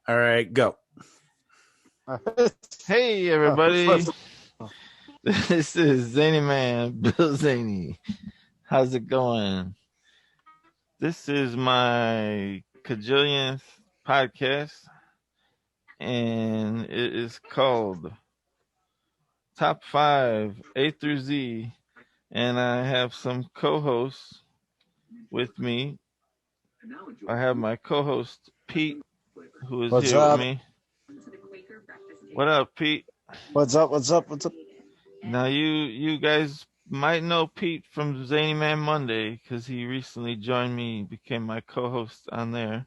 All right, go. Hey, everybody. This is SzanyMan Bill Zany. How's it going? This is my cajillionth podcast, and it is called Top 5 A through Z, and I have some co-hosts with me. I have my co-host Pete, who is What's here up? with me. What up, Pete? What's up? Now you guys might know Pete from SzanyMan Monday because he recently joined me, became my co-host on there.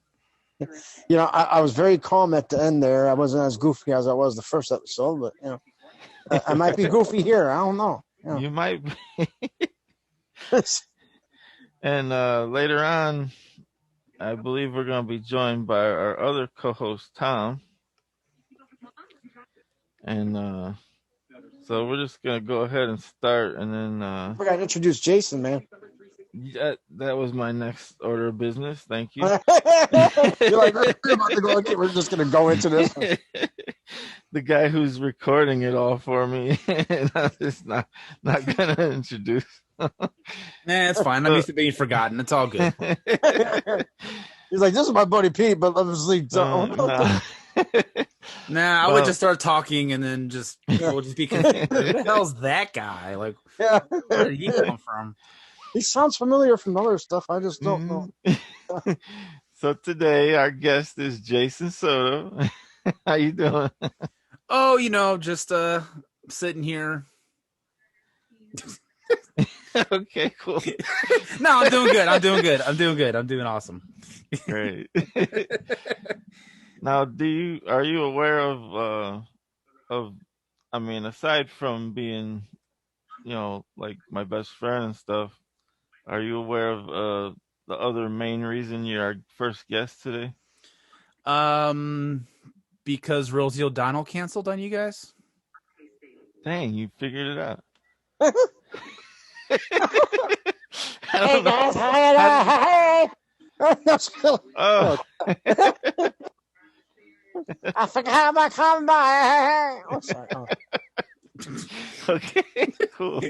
You know, I was very calm at the end there. I wasn't as goofy as I was the first episode, but you know, I might be goofy here. I don't know. You might be. And later on, I believe we're going to be joined by our other co-host, Tom. And so we're just going to go ahead and start, and then... I forgot to introduce Jason, man. That was my next order of business. Thank you. You're like, we're about to go, okay, we're just going to go into this. The guy who's recording it all for me, and I'm just not going to introduce. Nah, it's fine. I'm used to being forgotten. It's all good. He's like, this is my buddy Pete, but obviously, Nah. Nah, I would just start talking, and then we'll just be confused. Who the hell's that guy? Like, yeah. Where did he come from? He sounds familiar from other stuff. I just don't know. So today our guest is Jason Soto. How you doing? Oh, you know, just sitting here. Okay, cool. No, I'm doing good. I'm doing awesome. Great. Now, are you aware of I mean, aside from being, you know, like my best friend and stuff, are you aware of the other main reason you're our first guest today? Because Rosie O'Donnell canceled on you guys. Dang, you figured it out. Hey guys, hey! Oh. I forgot my combine. Oh, sorry. Oh. Okay, cool.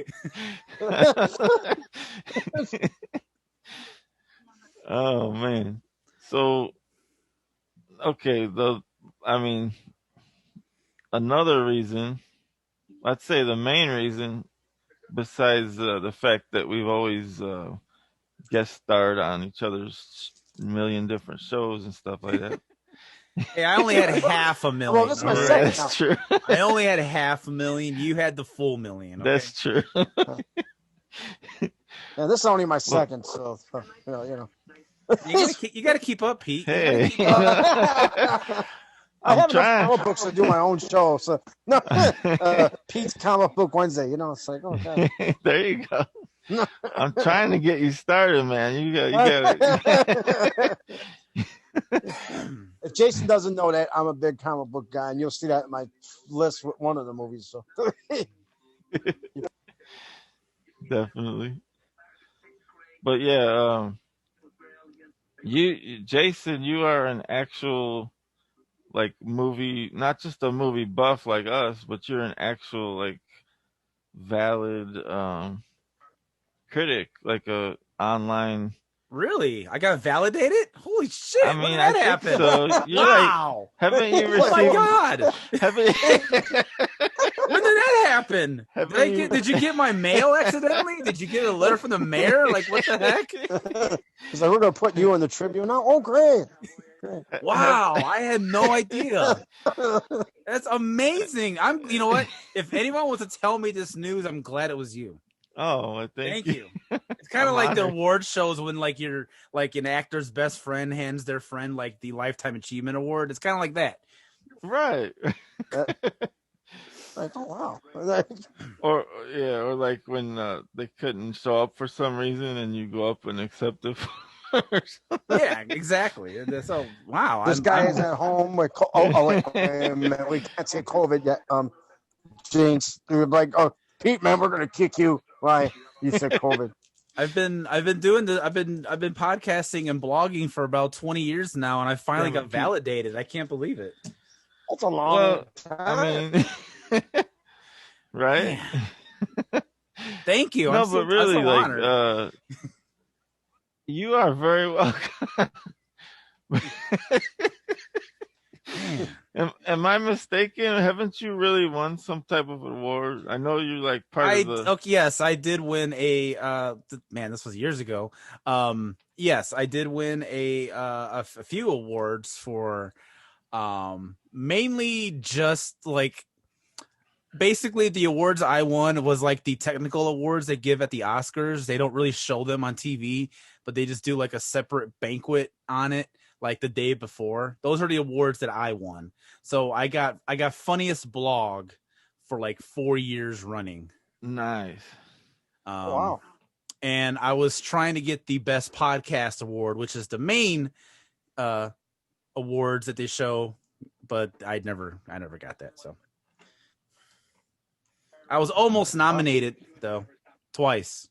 Oh man. So okay, another reason, I'd say the main reason, besides the fact that we've always guest starred on each other's million different shows and stuff like that. Hey, I only had 500,000. Well, this is my second. That's true. I only had 500,000. You had the full million. Okay? That's true. Yeah, this is only my second, so you know. You got to keep up, Pete. Hey. I have enough comic books to do my own show. So no, Pete's Comic Book Wednesday. You know, it's like, oh god. There you go. I'm trying to get you started, man. You got. If Jason doesn't know that, I'm a big comic book guy, and you'll see that in my list with one of the movies. So Definitely. But yeah, Jason, you are an actual like movie, not just a movie buff like us, but you're an actual like valid critic, like a online. Really? I got validated? Holy shit! I mean, when did that happen? So. Wow! Like, haven't you received? Oh my god! When did that happen? Did you get my mail accidentally? Did you get a letter from the mayor? Like, what the heck? He's like, we're gonna put you in the Tribune now. Oh, great! Wow, I had no idea. That's amazing. You know what? If anyone wants to tell me this news, I'm glad it was you. Oh, well, thank you. It's kind of like the award shows when like you're like an actor's best friend hands their friend like the Lifetime Achievement Award. It's kind of like that. Right. Like, oh wow. or like when they couldn't show up for some reason and you go up and accept it. Yeah, exactly. So wow, this guy is at home with wait a minute, we can't say COVID yet. Jinx, we were like, oh Pete, man, we're gonna kick you. Why? You said COVID. I've been doing the I've been podcasting and blogging for about 20 years now, and I finally got validated. I can't believe it. That's a long time. I mean, right? Yeah. Thank you. No, I'm so, but really, I'm so honored. You are very welcome. Am I mistaken? Haven't you really won some type of award? I know you're like part of the. Okay, yes, I did win a. Man, this was years ago. Yes, I did win a few awards for, mainly just like. Basically, the awards I won was like the technical awards they give at the Oscars. They don't really show them on TV, but they just do like a separate banquet on it, like the day before. Those are the awards that I won. So I got funniest blog for like 4 years running. Nice. Wow. And I was trying to get the best podcast award, which is the main awards that they show, but I never got that. So I was almost nominated though, twice.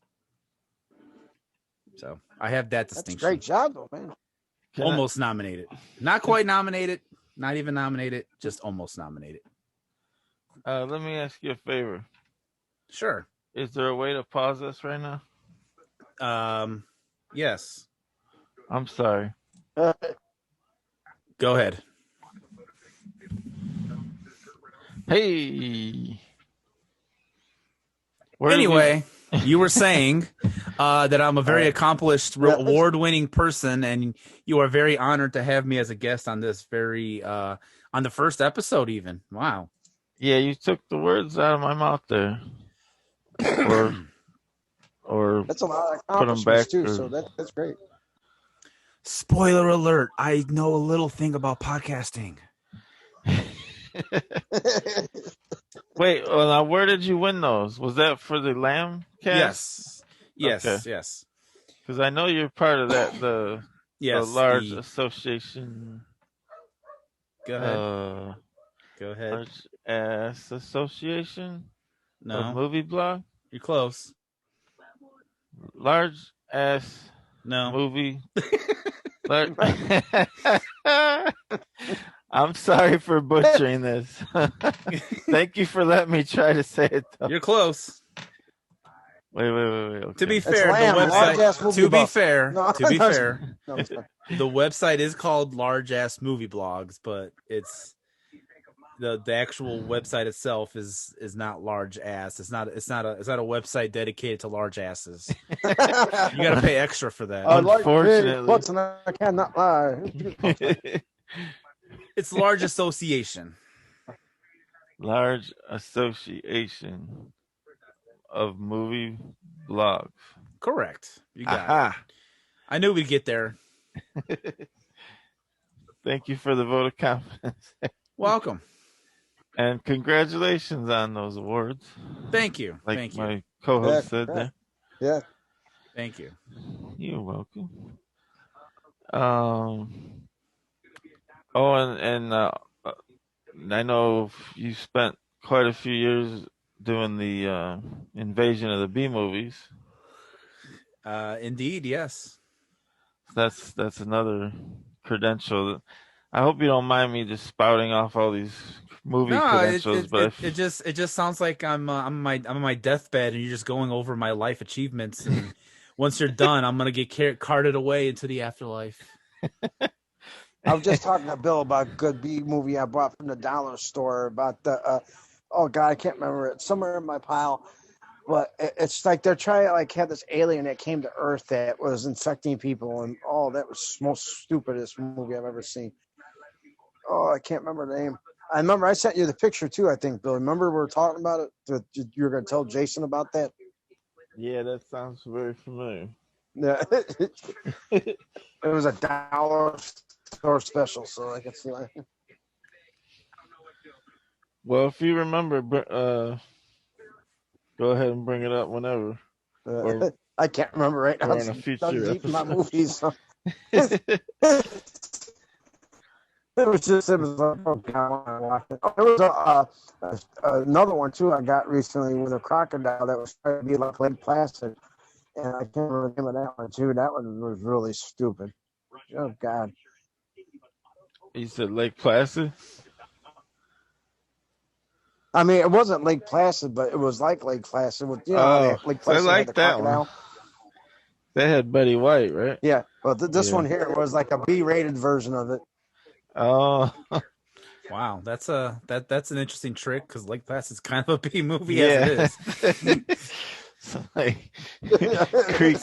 So I have that distinction. That's a great job though, man. Almost nominated. Not quite nominated, not even nominated, just almost nominated. Let me ask you a favor. Sure. Is there a way to pause this right now? Yes. I'm sorry. Go ahead. Hey. Anyway, you were saying that I'm a very accomplished, award-winning person, and you are very honored to have me as a guest on this on the first episode even. Wow. Yeah, you took the words out of my mouth there. Or that's a lot of put them back too, so that's great. Spoiler alert, I know a little thing about podcasting. Wait, well, now where did you win those? Was that for the Lamb cast? Yes. Okay. Yes. Because I know you're part of that, the large association. Go ahead. Go ahead. Large ass association? No. Of movie blog? You're close. Large ass movie. I'm sorry for butchering this. Thank you for letting me try to say it, though. You're close. Wait. Okay. To be fair, the website. To be fair, the website is called Large Ass Movie Blogs, but it's the actual website itself is not large ass. It's not a website dedicated to large asses. You got to pay extra for that. Unfortunately, I cannot lie. It's Large Association. Large Association of Movie Blogs. Correct. You got it. I knew we'd get there. Thank you for the vote of confidence. Welcome. And congratulations on those awards. Thank you. Like Thank you. my co-host said there. Yeah. Thank you. You're welcome. And I know you spent quite a few years doing the Invasion of the B movies. Indeed, yes. That's another credential. I hope you don't mind me just spouting off all these movie credentials, but it just sounds like I'm on my deathbed, and you're just going over my life achievements. And once you're done, I'm gonna get carted away into the afterlife. I was just talking to Bill about a good B movie I bought from the dollar store about the oh god, I can't remember it. Somewhere in my pile. But it's like they're trying to like have this alien that came to Earth that was infecting people, and that was the most stupidest movie I've ever seen. Oh, I can't remember the name. I remember I sent you the picture too, I think, Bill. Remember we were talking about it? You were going to tell Jason about that? Yeah, that sounds very familiar. Yeah. It was a dollar store special, so I can see that. Well, if you remember, go ahead and bring it up whenever. I can't remember right now. Or in a future episode. My movies. So. It was like, oh god, I watched it. There was another one too I got recently with a crocodile that was trying to be like plastic, And I can't remember the name of that one too. That one was really stupid. Oh God. You said Lake Placid? I mean, it wasn't Lake Placid, but it was like Lake Placid. With, how Oh, Lake so I Placid had the like that one. crocodile. That had Betty White, right? Yeah, but this Yeah. one here was like a B-rated version of it. Oh, Wow, that's an interesting trick because Lake Placid's kind of a B movie yeah. as it is. So, like, Creek,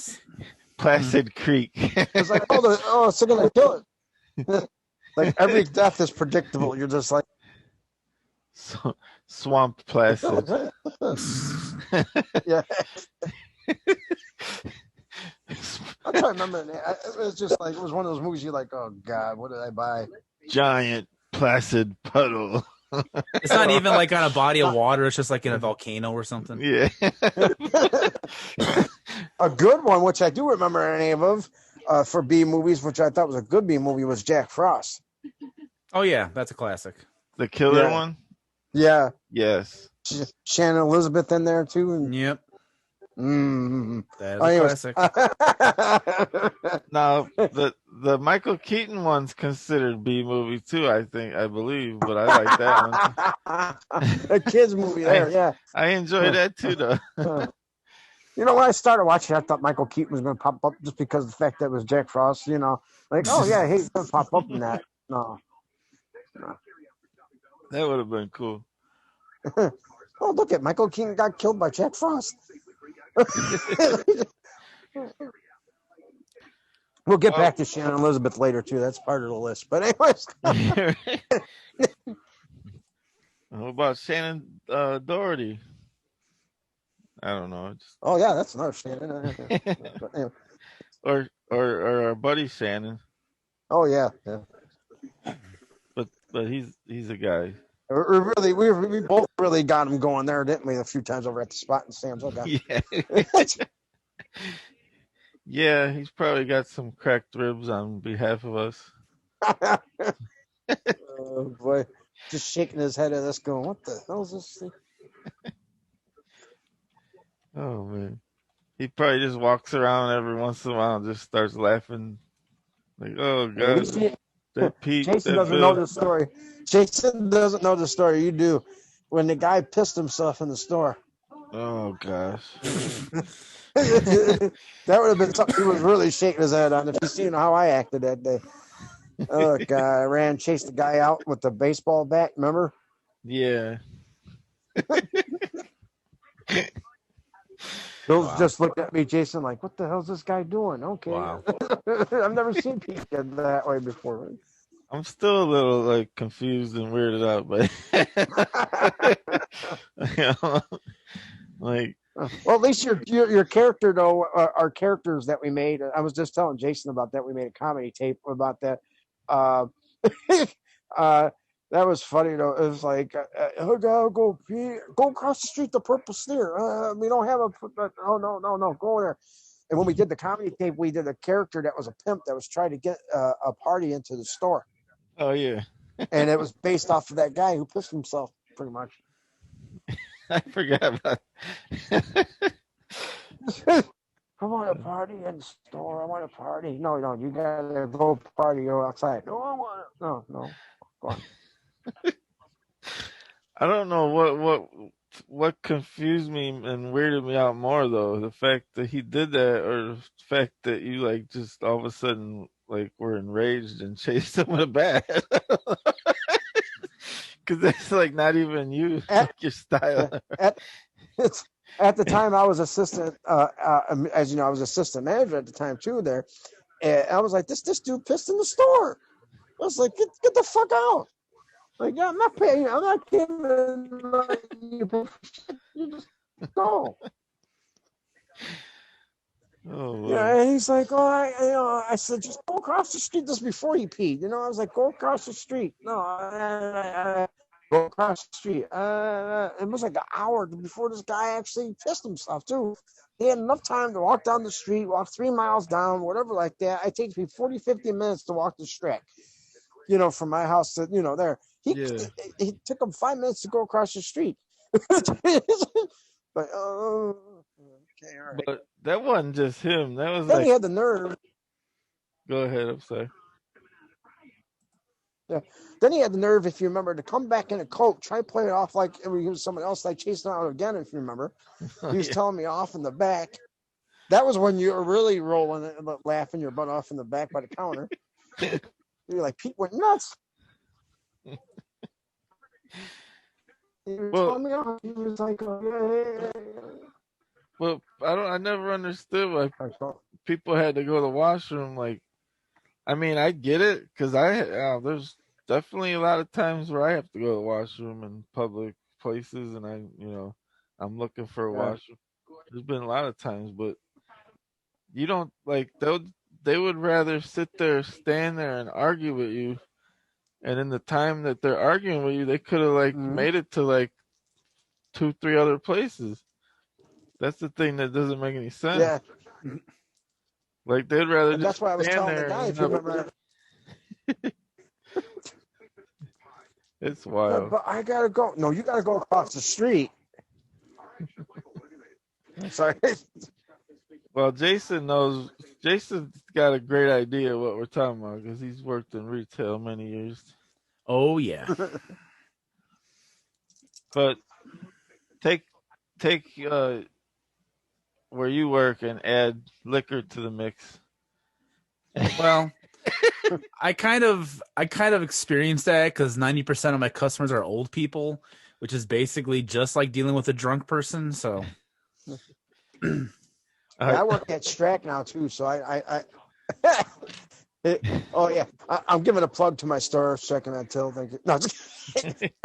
Placid Creek. It's like, it's gonna kill it. Like every death is predictable. You're just like Swamp Placid. Yeah. I'm trying to remember the name. It was just like, it was one of those movies you're like, oh God, what did I buy? Giant Placid Puddle. It's not even like on a body of water. It's just like in a volcano or something. Yeah. A good one, which I do remember the name of, for B movies, which I thought was a good B movie, was Jack Frost. Oh yeah, that's a classic. The killer Yeah. one? Yeah. Yes. Shannon Elizabeth in there too. And, Yep, mm, that is a classic. Now the Michael Keaton one's considered B movie too, I believe, but I like that one. A kids movie there, yeah. I enjoy that too though. You know, when I started watching, I thought Michael Keaton was going to pop up just because of the fact that it was Jack Frost, Like, oh, yeah, he's going to pop up in that. No. That would have been cool. Oh, look at Michael Keaton got killed by Jack Frost. We'll get back to Shannon Elizabeth later, too. That's part of the list. But anyways. What about Shannon Doherty? I don't know. Oh, yeah, that's another Shannon. Anyway. Or our buddy Shannon. Oh, yeah. But he's a guy. We both really got him going there, didn't we? A few times over at the spot in Sam's. Okay. Yeah. Yeah, he's probably got some cracked ribs on behalf of us. Oh boy, just shaking his head at us, going, "What the hell is this thing?" Oh man, he probably just walks around every once in a while and just starts laughing, like, "Oh God, that Pete." Jason doesn't know the story. Jason doesn't know the story. You do. When the guy pissed himself in the store. Oh gosh. That would have been something he was really shaking his head on if you seen how I acted that day. Oh God, I chased the guy out with the baseball bat, remember? Yeah. Bill's just looked at me, Jason, like, what the hell's this guy doing? Okay. Wow. I've never seen Pete get that way before. I'm still a little confused and weirded out, but well, at least your character though, our characters that we made. I was just telling Jason about that. We made a comedy tape about that. That was funny though. It was like, go across the street, the purple steer. We don't have oh no, go there. And when we did the comedy tape, we did a character that was a pimp that was trying to get a party into the store. Oh yeah. And it was based off of that guy who pissed himself, pretty much. I forgot about I want a party in the store. I want a party. No, you gotta go party outside. No, I want it. No. Go on. I don't know what confused me and weirded me out more though, the fact that he did that, or the fact that you just all of a sudden were enraged and chased him with a bat. Because that's not even you, your style. At the time, I was assistant, as you know, I was assistant manager at the time too there. And I was like, this dude pissed in the store. I was like, get the fuck out. Like, yeah, I'm not paying. I'm not giving you. You just go. Oh, yeah, and he's like, I said, just go across the street. This before he peed. I was like, go across the street. No, go across the street. It was like an hour before this guy actually pissed himself too. He had enough time to walk down the street, walk 3 miles down, whatever like that. It takes me 40, 50 minutes to walk the stretch. From my house to, there. He took him 5 minutes to go across the street. But, Okay, all right. But that wasn't just him. That was Then like. he had the nerve. Go ahead. I'm sorry. Yeah. Then he had the nerve, if you remember, to come back in a coat, try to play it off like it was someone else. I chased him out again, if you remember. He was telling me off in the back. That was when you were really rolling it, laughing your butt off in the back by the counter. You're like, Pete went nuts. He was telling me off. He was like, oh, yeah. Well, I never understood why people had to go to the washroom. Like, I mean, I get it because there's definitely a lot of times where I have to go to the washroom in public places, and I'm looking for a washroom. There's been a lot of times, but you don't like they would rather stand there and argue with you, and in the time that they're arguing with you, they could have made it to like 2-3 other places. That's the thing that doesn't make any sense. Yeah. Like they'd rather And just that's why I was stand telling there. the guy, if you remember. It's wild. But I gotta go. No, you gotta go across the street. Sorry. Well, Jason's got a great idea what we're talking about because he's worked in retail many years. Oh yeah. But take where you work and add liquor to the mix. Well, I kind of experienced that because 90% of my customers are old people, which is basically just like dealing with a drunk person. So, I work at Strack now too, so I oh yeah, I'm giving a plug to my store, Second Until. Thank you. No,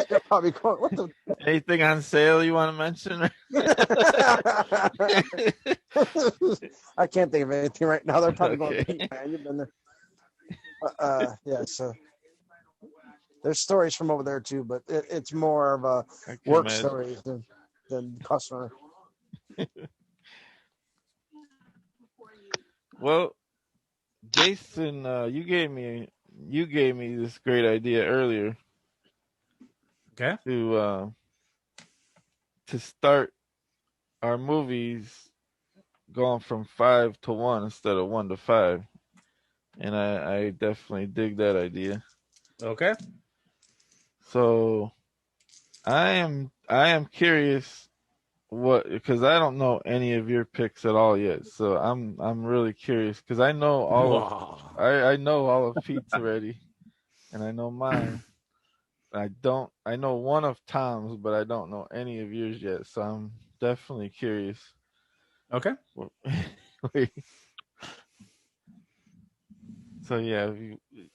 you're probably going. What the? Anything on sale you want to mention? I can't think of anything right now. They're probably going, Okay. Pete, man, you've been there. Yeah, so there's stories from over there too, but it's more of a work story than customer. Well, Jason, you gave me this great idea earlier. okay. To start our movies going from 5 to 1 instead of 1 to 5, and I definitely dig that idea. Okay. So I am curious because I don't know any of your picks at all yet. So I'm really curious because I know I know all of Pete's already, and I know mine. I know one of Tom's, but I don't know any of yours yet. So I'm definitely curious. Okay. So yeah,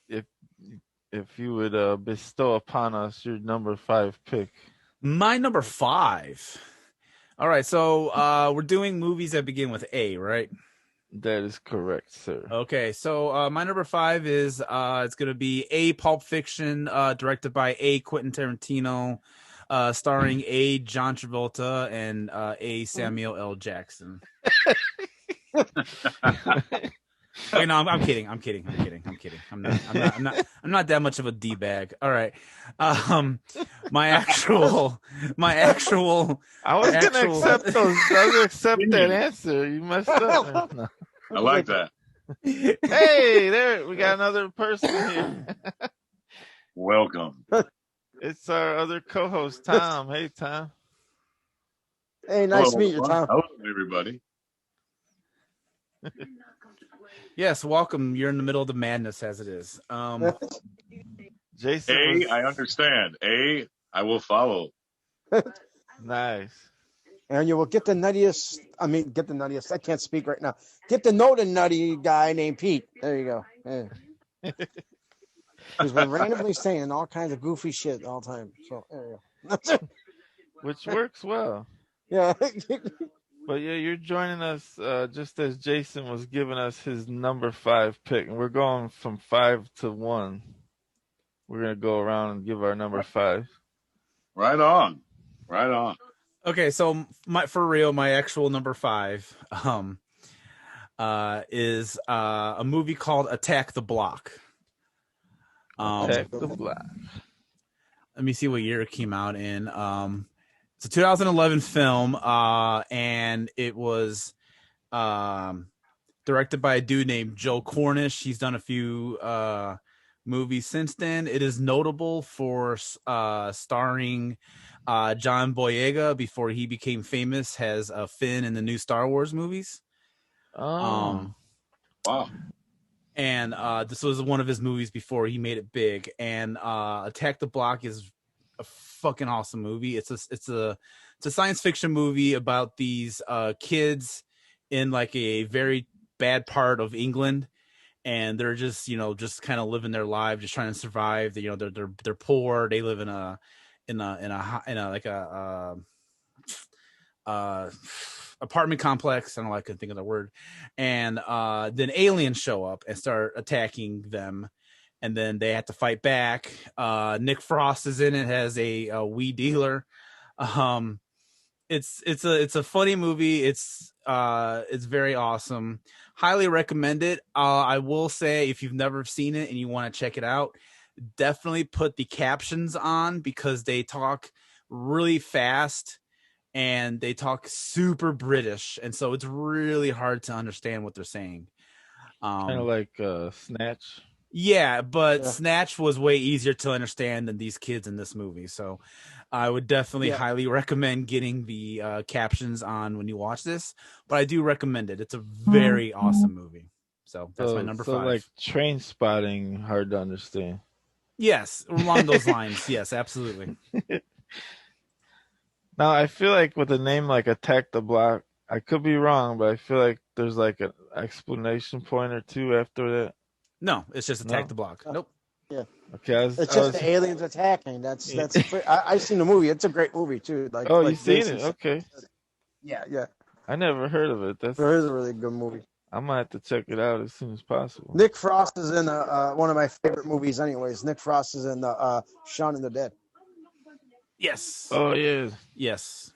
if you would bestow upon us your number 5 pick. My number 5. All right, so we're doing movies that begin with A, right? That is correct, sir. Okay, so my number 5 is it's gonna be A, Pulp Fiction, directed by A, Quentin Tarantino, starring A, John Travolta, and A, Samuel L. Jackson. Okay, no, I'm kidding. I'm not that much of a D-bag. All right. My actual. I was gonna accept that answer. You messed up. No. I like that. Hey, there we got another person here. Welcome. It's our other co-host, Tom. Hey, Tom. Hey, nice to meet you, Tom. Hello, everybody. Yes, welcome. You're in the middle of the madness as it is. Jason. I understand. I will follow. Nice. And you will get the nuttiest. I can't speak right now. Get to know the nutty guy named Pete. There you go. Yeah. He's been randomly saying all kinds of goofy shit all the time. So there you go. Which works well. Yeah. But yeah, you're joining us just as Jason was giving us his number 5 pick, and we're going from 5 to 1. We're gonna go around and give our number 5. Right on. Okay, so my actual number 5 is a movie called Attack the Block. Attack the Block. Let me see what year it came out in. It's a 2011 film, and it was directed by a dude named Joe Cornish. He's done a few movies since then. It is notable for starring John Boyega before he became famous as Finn in the new Star Wars movies. Oh. Wow. And this was one of his movies before he made it big. And Attack the Block is a fucking awesome movie. It's a science fiction movie about these kids in like a very bad part of England, and they're just kind of living their life, just trying to survive. They're poor. They live in a apartment complex. I don't know, I couldn't think of the word. And then aliens show up and start attacking them, and then they have to fight back. Nick Frost is in it, has a weed dealer. It's a funny movie. It's very awesome. Highly recommend it. I will say, if you've never seen it and you want to check it out, definitely put the captions on, because they talk really fast and they talk super British, and so it's really hard to understand what they're saying. Kind of like Snatch. Yeah, but Snatch was way easier to understand than these kids in this movie. So I would definitely highly recommend getting the captions on when you watch this. But I do recommend it. It's a very awesome movie. So that's my number 5. So like Train Spotting, hard to understand. Yes, along those lines. Yes, absolutely. Now, I feel like with a name like Attack the Block, I could be wrong, but I feel like there's like an explanation point or two after that. No, it's just Attack the Block. Nope. Yeah. Okay. It's just the aliens attacking. That's. I've seen the movie. It's a great movie too. You've seen it? Okay. Yeah. I never heard of it. It is a really good movie. I might have to check it out as soon as possible. Nick Frost is in one of my favorite movies, anyways. Nick Frost is in the Shaun of the Dead. Yes. Oh yeah. Yes.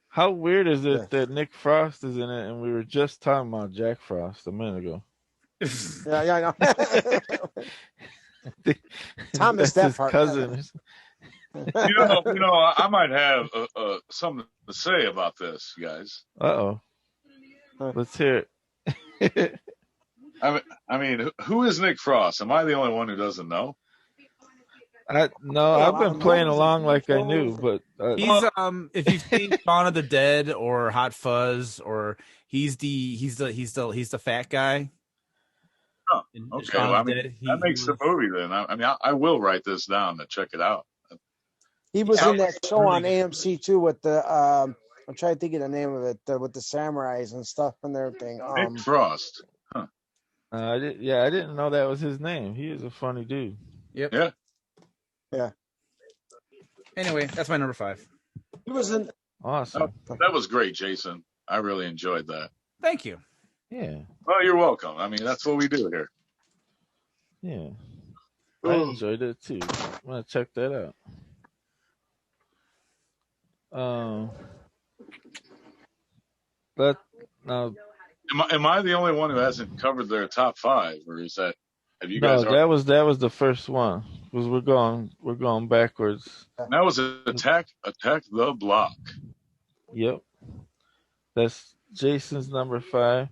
How weird is it that Nick Frost is in it, and we were just talking about Jack Frost a minute ago? Yeah, I know. Thomas, that's his cousin. I might have something to say about this, guys. Uh-oh. Let's hear it. I mean, who is Nick Frost? Am I the only one who doesn't know? No, I've been playing along like I knew, but he's if you've seen Shaun of the Dead or Hot Fuzz, or he's the fat guy. Oh, okay, well, that makes the movie then. I will write this down to check it out. He was in that show on AMC too with the I'm trying to think of the name of it, with the samurais and stuff and everything. Nick Frost. Huh. I didn't know that was his name. He is a funny dude. Yep. Yeah. Anyway, that's my number 5. He was in. Awesome. That was great, Jason. I really enjoyed that. Thank you. Yeah. Well, you're welcome. I mean, that's what we do here. Yeah. I enjoyed it too. I'm gonna check that out. But now, am I the only one who hasn't covered their top 5, or is that? Have you guys? No, that was the first one. Because we're going backwards. That was Attack the Block. Yep. That's Jason's number 5.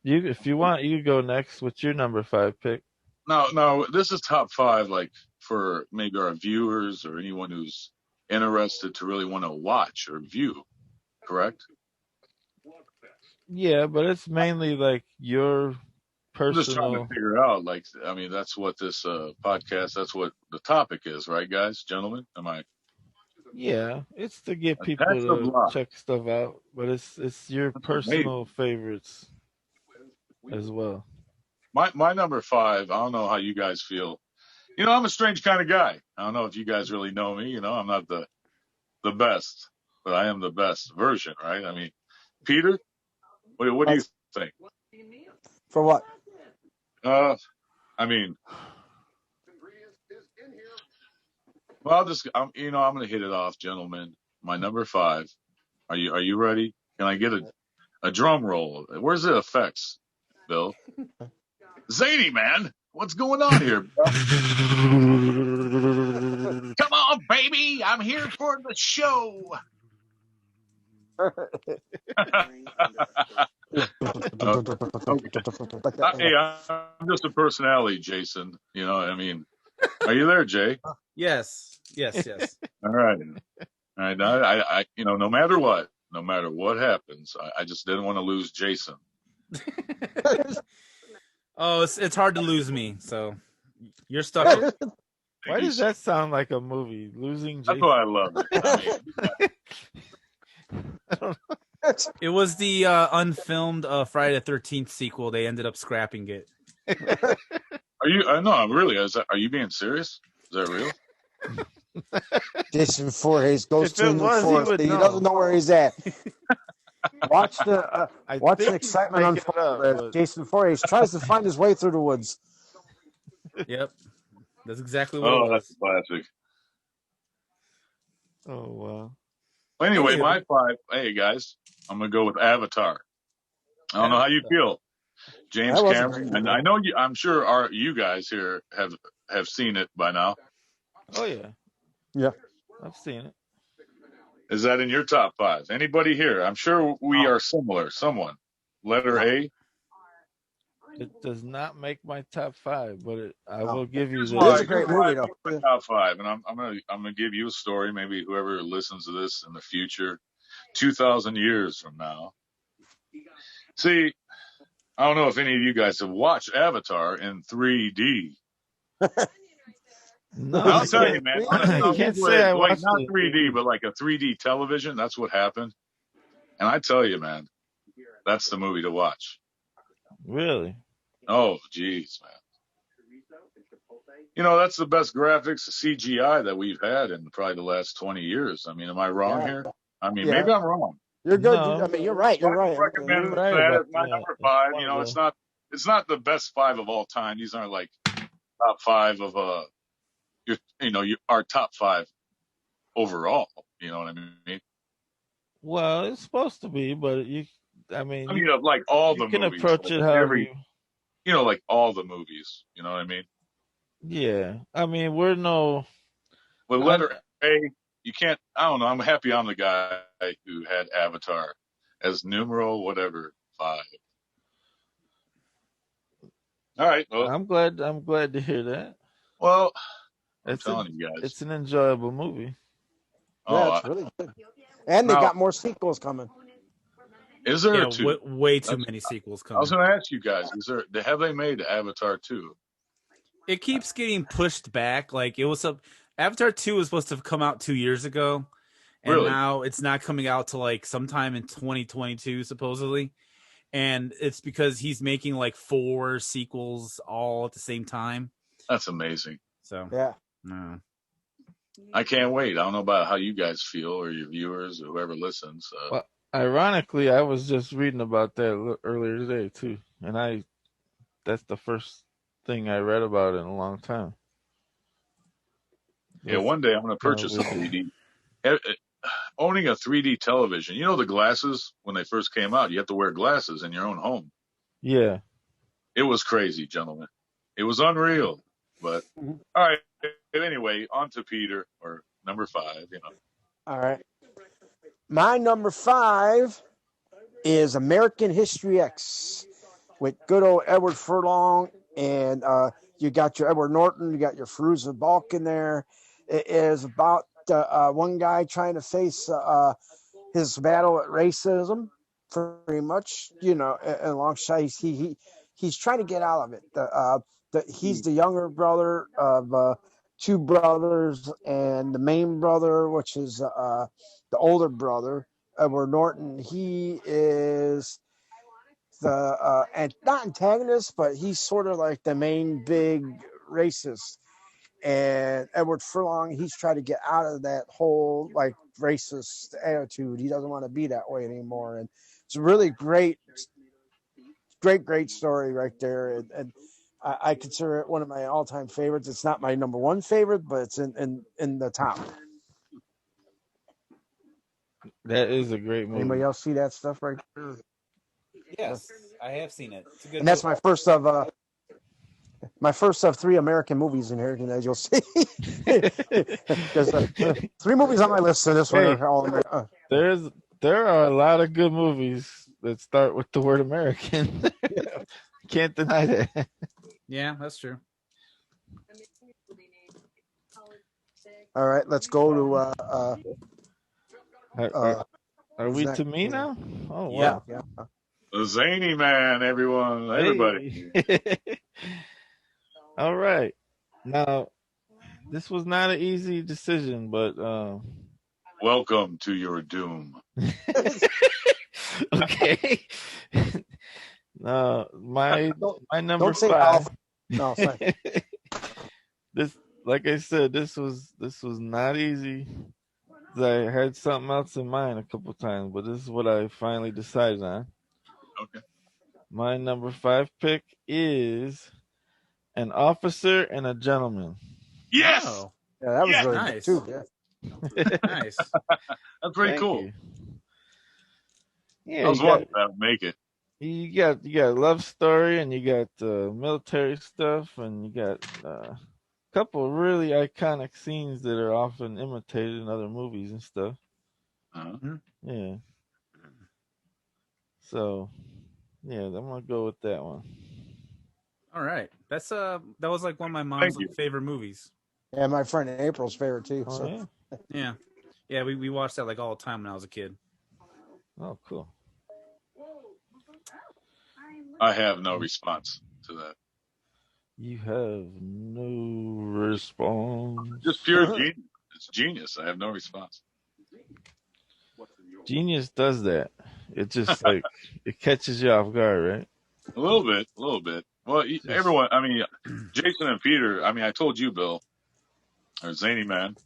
If you want, you can go next with your number 5 pick. No, this is top 5, like for maybe our viewers or anyone who's interested to really want to watch or view. Correct? Yeah, but it's mainly like your personal. I'm just trying to figure out, that's what this podcast, that's what the topic is, right, guys, gentlemen? Am I? Yeah, it's to get people to check stuff out, but it's your personal favorites as well. My number 5, I don't know how you guys feel. I'm a strange kind of guy. I don't know if you guys really know me. I'm not the best, but I am the best version, right? I mean, Peter, what do you think? For what? Well, I'm going to hit it off, gentlemen. My number 5. Are you ready? Can I get a drum roll? Where's the effects, Bill? SzanyMan, what's going on here, bro? Come on, baby. I'm here for the show. Hey, I'm just a personality, Jason. You know, I mean, are you there, Jay? Yes. All right. All right. I you know, no matter what happens, I just didn't want to lose Jason. Oh, it's hard to lose me. So you're stuck. Why does that sound like a movie? Losing Jason. That's why I love it. I don't know. It was the unfilmed Friday the 13th sequel. They ended up scrapping it. Are you? No, really. Are you being serious? Is that real? Jason Voorhees goes If to a it new was, he forest. would He know. doesn't know where he's at. Watch the think he's excitement making it unfold up, as but- Jason Voorhees tries to find his way through the woods. Yep. That's exactly what it Oh, was. that's classic. Oh wow. Well, anyway, Anywho. my 5. Hey guys, I'm gonna go with Avatar. I don't know how you feel, James That was a Cameron. great And movie. I know you. I'm sure you guys here have seen it by now. Oh yeah. Yeah. I've seen it. Is that in your top 5? Anybody here? I'm sure we No. are similar. Someone. Letter A. It does not make my top 5, but I No. will give you Here's this. It is why. a great Here's why movie, I though. picked my top 5, and I'm gonna give you a story. Maybe whoever listens to this in the future, 2,000 years from now. See, I don't know if any of you guys have watched Avatar in 3D. No, I'll I tell you, can't. man. I can't say I Like watched not it. 3D, but like a 3D television. That's what happened. And I tell you, man, that's the movie to watch. Really? Oh, geez, man. You know, that's the best graphics CGI that we've had in probably the last 20 years. I mean, am I wrong Yeah. here? I mean, Yeah. maybe I'm wrong. You're good. No. I mean, you're right. You're right. I recommend You're right that about as my that. number It's 5. one You of know, the- it's not the best 5 of all time. These aren't like top 5 of our top 5 overall. You know what I mean? Well, it's supposed to be, but I mean, you of like all the can movies. approach like it however you. like all the movies. You know what I mean? Yeah, I mean, we're no. With letter A, you can't. I don't know. I'm happy I'm the guy who had Avatar as numeral whatever 5. All right. Well, I'm glad to hear that. I'm It's telling you guys. It's an enjoyable movie. Yeah, it's really good. And they Now- got more sequels coming. Is there Yeah, a 2? way too That's- many sequels I was coming. going to ask you guys: have they made Avatar 2? It keeps getting pushed back. Like Avatar 2 was supposed to have come out 2 years ago, and Really? now it's not coming out till like sometime in 2022 supposedly. And it's because he's making like 4 sequels all at the same time. That's amazing. So Yeah. no. I can't wait. I don't know about how you guys feel or your viewers or whoever listens. Well, ironically, I was just reading about that earlier today too, and that's the first thing I read about in a long time. Yeah, one day I'm going to purchase a 3D. Owning a 3D television, you know the glasses, when they first came out, you have to wear glasses in your own home. Yeah. It was crazy, gentlemen. It was unreal. But, all right. Anyway, on to Peter, or number 5, you know. All right. My number 5 is American History X with good old Edward Furlong. And you got your Edward Norton, you got your Fairuza Balk in there. It is about one guy trying to face his battle at racism, pretty much, you know, alongside he's trying to get out of it. He's the younger brother of 2 brothers, and the main brother, which is the older brother, Edward Norton, he is the and not antagonist, but he's sort of like the main big racist. And Edward Furlong, he's trying to get out of that whole like racist attitude. He doesn't want to be that way anymore. And it's a really great story right there. And I consider it one of my all-time favorites. It's not my number 1 favorite, but it's in the top. That is a great movie. Anybody else see that stuff right there? Yes, I have seen it. It's a good And that's my first of 3 American movies in here, as you'll see. There's 3 movies on my list, and this one Hey. are all American. there are a lot of good movies that start with the word American. Can't deny that. Yeah, that's true. All right, let's go to Are who's we next? to me now? Oh, Yeah. wow. Yeah. The Zany Man, everybody. Hey. All right. Now, this was not an easy decision, but Welcome to your doom. okay. My number Don't say 5. Alpha. No, sorry. This, like I said, this was not easy. I had something else in mind a couple times, but this is what I finally decided on. Okay. My number 5 pick is An Officer and a Gentleman. Yes. Oh, Yeah, that was Yeah. really Nice. good too. Yeah. nice. That's pretty Thank cool. you. Yeah, I was wondering if that would make it. you got a love story, and you got military stuff, and you got a couple of really iconic scenes that are often imitated in other movies and stuff. Uh-huh. Yeah. So, yeah, I'm gonna go with that one. All right. That's that was like one of my mom's Thank you. favorite movies. Yeah, my friend April's favorite too. Oh So yeah. Yeah. Yeah, we watched that like all the time when I was a kid. Oh, cool. I have no response to that. You have no response. Just pure genius. It's genius. I have no response. Genius does that. It just like it catches you off guard, right? A little bit. Well, everyone. I mean, Jason and Peter. I mean, I told you, Bill, or Zany Man.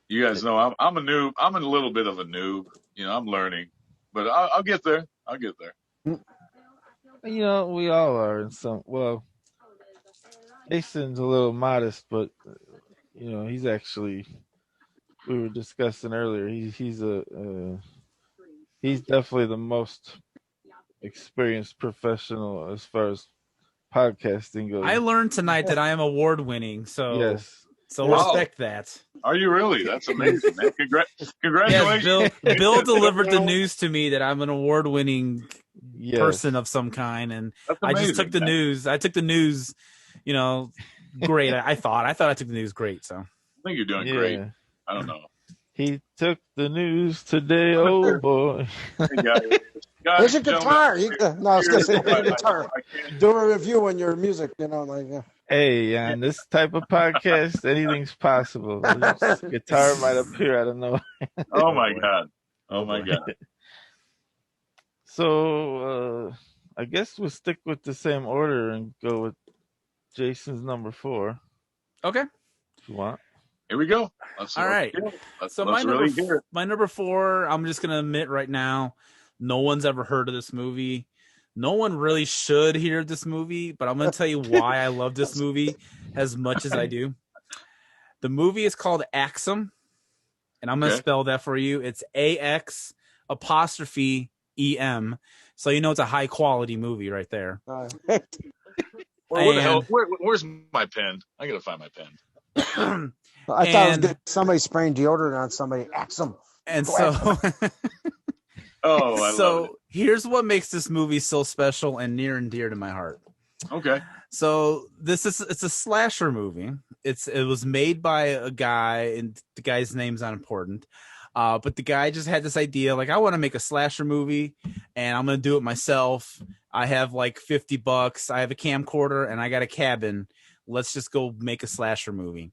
You guys know I'm a noob. I'm a little bit of a noob. You know, I'm learning, but I'll get there. I'll get there. You know, we all are in some. Well, Jason's a little modest, but you know, he's actually. We were discussing earlier. He's definitely the most experienced professional as far as podcasting goes. I learned tonight that I am award winning, so Yes. so Wow. respect that. Are you really? That's amazing, man. Congratulations. Yes, Bill delivered the news to me that I'm an award winning Yes. person of some kind, and That's I amazing, just took the man. news. I took the news, you know, great. I thought I took the news great. So I think you're doing Yeah. great. I don't know. He took the news today, oh boy. Hey, guys, there's a gentlemen, guitar. No, I was gonna say there's a I guitar. can't- Do a review on your music. You know, like Hey, on this type of podcast, anything's possible. This guitar might appear out of nowhere. Oh my God. Oh my God. So, I guess we'll stick with the same order and go with Jason's number 4, okay, if you want. Here we go. all right. Let's So my really hear it. my number 4, I'm just gonna admit right now, no one's ever heard of this movie. No one really should hear this movie, but I'm gonna tell you why I love this movie as much as I do. The movie is called Axum, and I'm gonna spell that for you. It's AX apostrophe EM. So you know it's a high quality movie right there. Where the hell? Where's my pen? I gotta find my pen. I thought it was good. Somebody spraying deodorant on somebody. Axum. And Go so Oh, I love it. Here's what makes this movie so special and near and dear to my heart. Okay. So it's a slasher movie. It was made by a guy, and the guy's name's not important. But the guy just had this idea, like, I want to make a slasher movie, and I'm gonna do it myself. I have like $50. I have a camcorder, and I got a cabin. Let's just go make a slasher movie.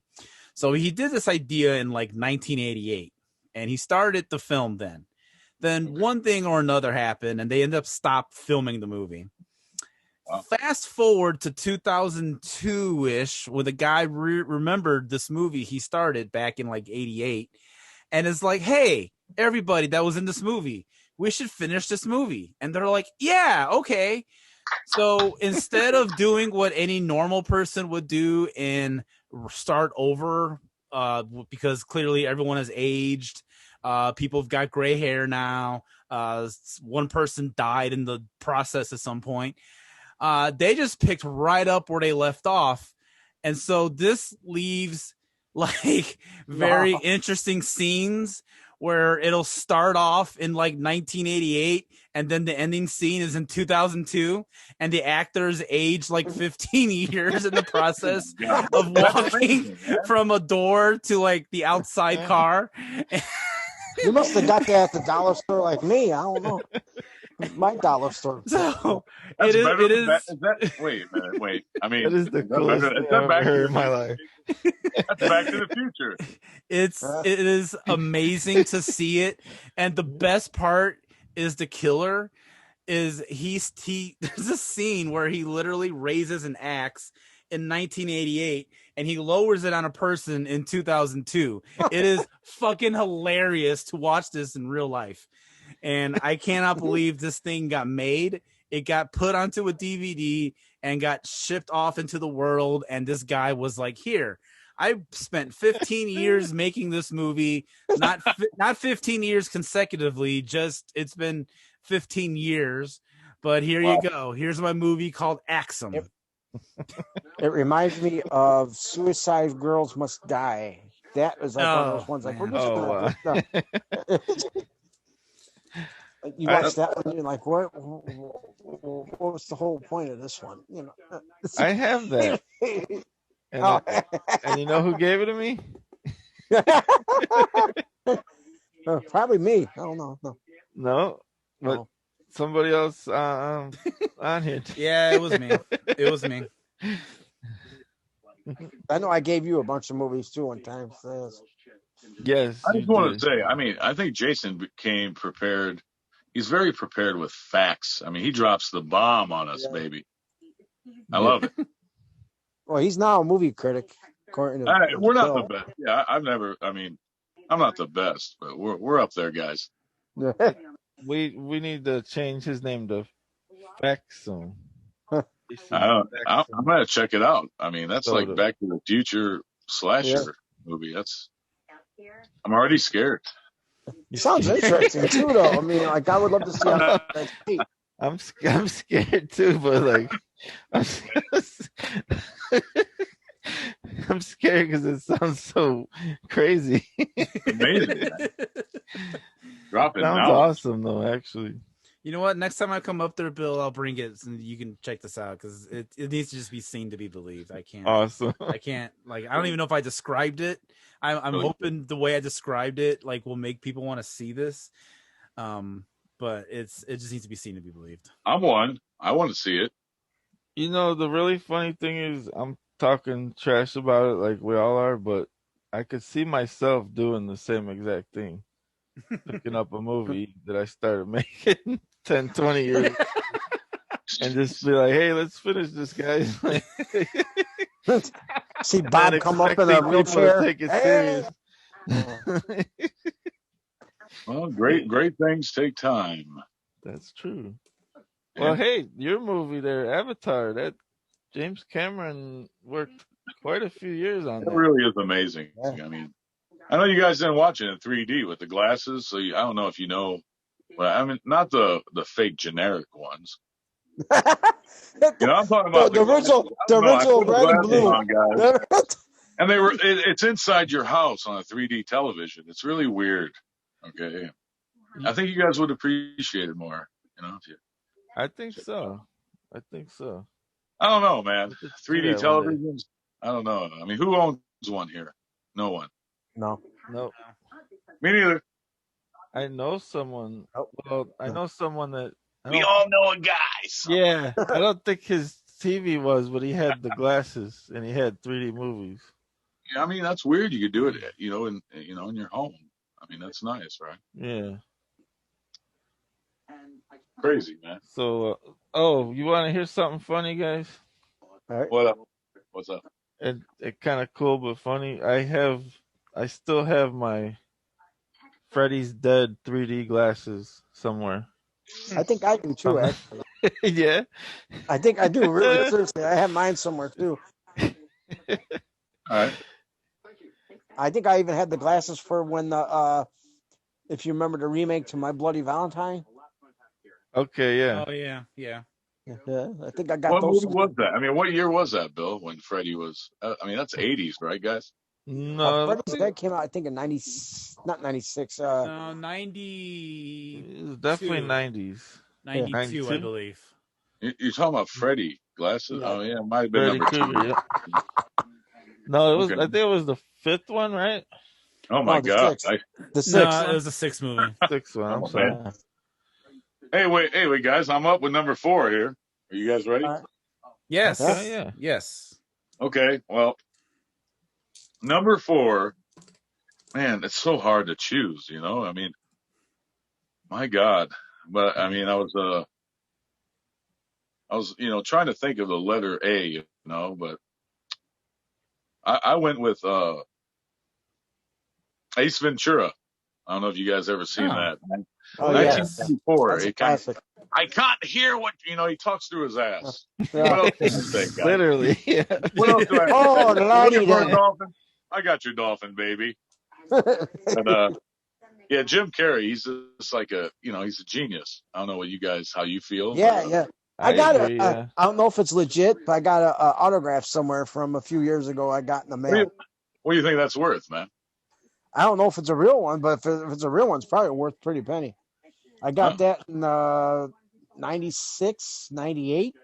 So he did this idea in like 1988, and he started the film then. Then one thing or another happened, and they ended up stopped filming the movie. Wow. Fast forward to 2002-ish, when the guy remembered this movie he started back in like 88, and is like, hey, everybody that was in this movie, we should finish this movie. And they're like, yeah, okay. So instead of doing what any normal person would do and start over, because clearly everyone has aged, people have got gray hair now, one person died in the process at some point, they just picked right up where they left off. And so this leaves like very interesting scenes where it'll start off in like 1988 and then the ending scene is in 2002 and the actors age like 15 years in the process God, of that's walking amazing, man. from a door to like the outside car. You must have got that at the dollar store like me. I don't know. My dollar store. So That's it is. better It than is. wait a minute, wait. I mean, That is the is that better? coolest Is thing that I've Back ever to heard the in my Future? life. That's Back to the Future. It is amazing to see it, and the best part is the killer is he there's a scene where he literally raises an axe in 1988 and he lowers it on a person in 2002. It is fucking hilarious to watch this in real life, and I cannot believe this thing got made. It got put onto a DVD and got shipped off into the world, and this guy was like, here, I spent 15 years making this movie, not 15 years consecutively, just it's been 15 years, but here you go. Here's my movie called Axum. It reminds me of Suicide Girls Must Die. That was like one of those ones like, we're just Oh, gonna you watch that one and you're like, what was the whole point of this one? You know. I have that. And, Oh. and you know who gave it to me? Probably me. I don't know. No. No, but Oh. somebody else on here. Yeah, it was me. It was me. I know I gave you a bunch of movies too one time. So Yes, I you just want did. to say, I mean, I think Jason became prepared. He's very prepared with facts. I mean, he drops the bomb on us, baby. I love it. well, he's now a movie critic, according to We're not Bill. the best. Yeah, I've never. I mean, I'm not the best, but we're up there, guys. We need to change his name to Faxum. I'm gonna check it out. I mean, that's Soto. like Back to the Future slasher movie. I'm already scared. Sounds interesting too, though. I mean, like I would love to see how that's made. I'm scared too, but like I'm scared because it sounds so crazy. Amazing. Drop it Sounds now. awesome though, actually. You know what? Next time I come up there, Bill, I'll bring it and you can check this out because it needs to just be seen to be believed. I can't. Awesome. I can't. Like, I don't even know if I described it. I'm hoping the way I described it, like, will make people want to see this. But it just needs to be seen to be believed. I'm one. I want to see it. You know, the really funny thing is I'm talking trash about it like we all are, but I could see myself doing the same exact thing. Picking up a movie that I started making 10, 20 years and just be like, hey, let's finish this, guys. See Bob Not come up in a expecting people to wheelchair. take it serious. Well, great things take time. That's true. Well, hey, your movie there, Avatar, that James Cameron worked quite a few years on It that. really is amazing. I mean, I know you guys didn't watch it in 3D with the glasses, so I don't know if you know. Well, I mean, not the fake generic ones. You know, I'm talking about the original red and blue. On, guys. And it's inside your house on a 3D television. It's really weird. Okay. I think you guys would appreciate it more, you know. I think so. I don't know, man. 3D that televisions. I don't know. I mean, who owns one here? No one. No. Me neither. I know someone. Well, I know someone that. We all know a guy. Yeah, I don't think his TV was, but he had the glasses and he had 3D movies. Yeah, I mean that's weird. You could do it, you know, in your home. I mean that's nice, right? Yeah. Crazy, man. So, you want to hear something funny, guys? All right. What up? What's up? It kind of cool but funny. I still have my Freddy's Dead 3D glasses somewhere. I think I do too, actually. Yeah. I think I do, really, seriously. I have mine somewhere too. All right. I think I even had the glasses for when if you remember the remake to My Bloody Valentine. Okay, yeah. Oh yeah. Yeah, I think I got What those. movie was that? I mean, what year was that, Bill? When Freddy was? I mean, that's 80s, right, guys? No, Freddy's Dead came out, I think, in not 96. No, 90. it was definitely 90s. 92, I 92? believe. You're talking about Freddy glasses? Yeah. Oh yeah, it might have been Freddy number 2. Krueger, yeah. No, it was. Okay. I think it was the 5th one, right? Oh my the God! sixth. The No, sixth. it was a 6th movie. 6th one. I'm Oh, sorry. man. Hey, wait, guys! I'm up with number 4 here. Are you guys ready? Yes. Okay, yeah. Yes. Okay. Well, number 4. Man, it's so hard to choose. I mean, my God. But I mean, I was trying to think of the letter A. But I went with Ace Ventura. I don't know if you guys ever seen that. Oh, yeah. 1994. That's a classic. I can't hear what he talks through his ass. Yeah. What else can I say, guys? Literally, yeah. What else do I say? Oh, lordy, Looking for a then. dolphin? I got your dolphin, baby. But yeah, Jim Carrey, he's just like he's a genius. I don't know how you feel. Yeah. I got agree, I don't know if it's legit, but I got a autograph somewhere from a few years ago. I got in the mail. What do you think that's worth, man? I don't know if it's a real one, but if it's a real one, it's probably worth a pretty penny. I got that in 96, 98,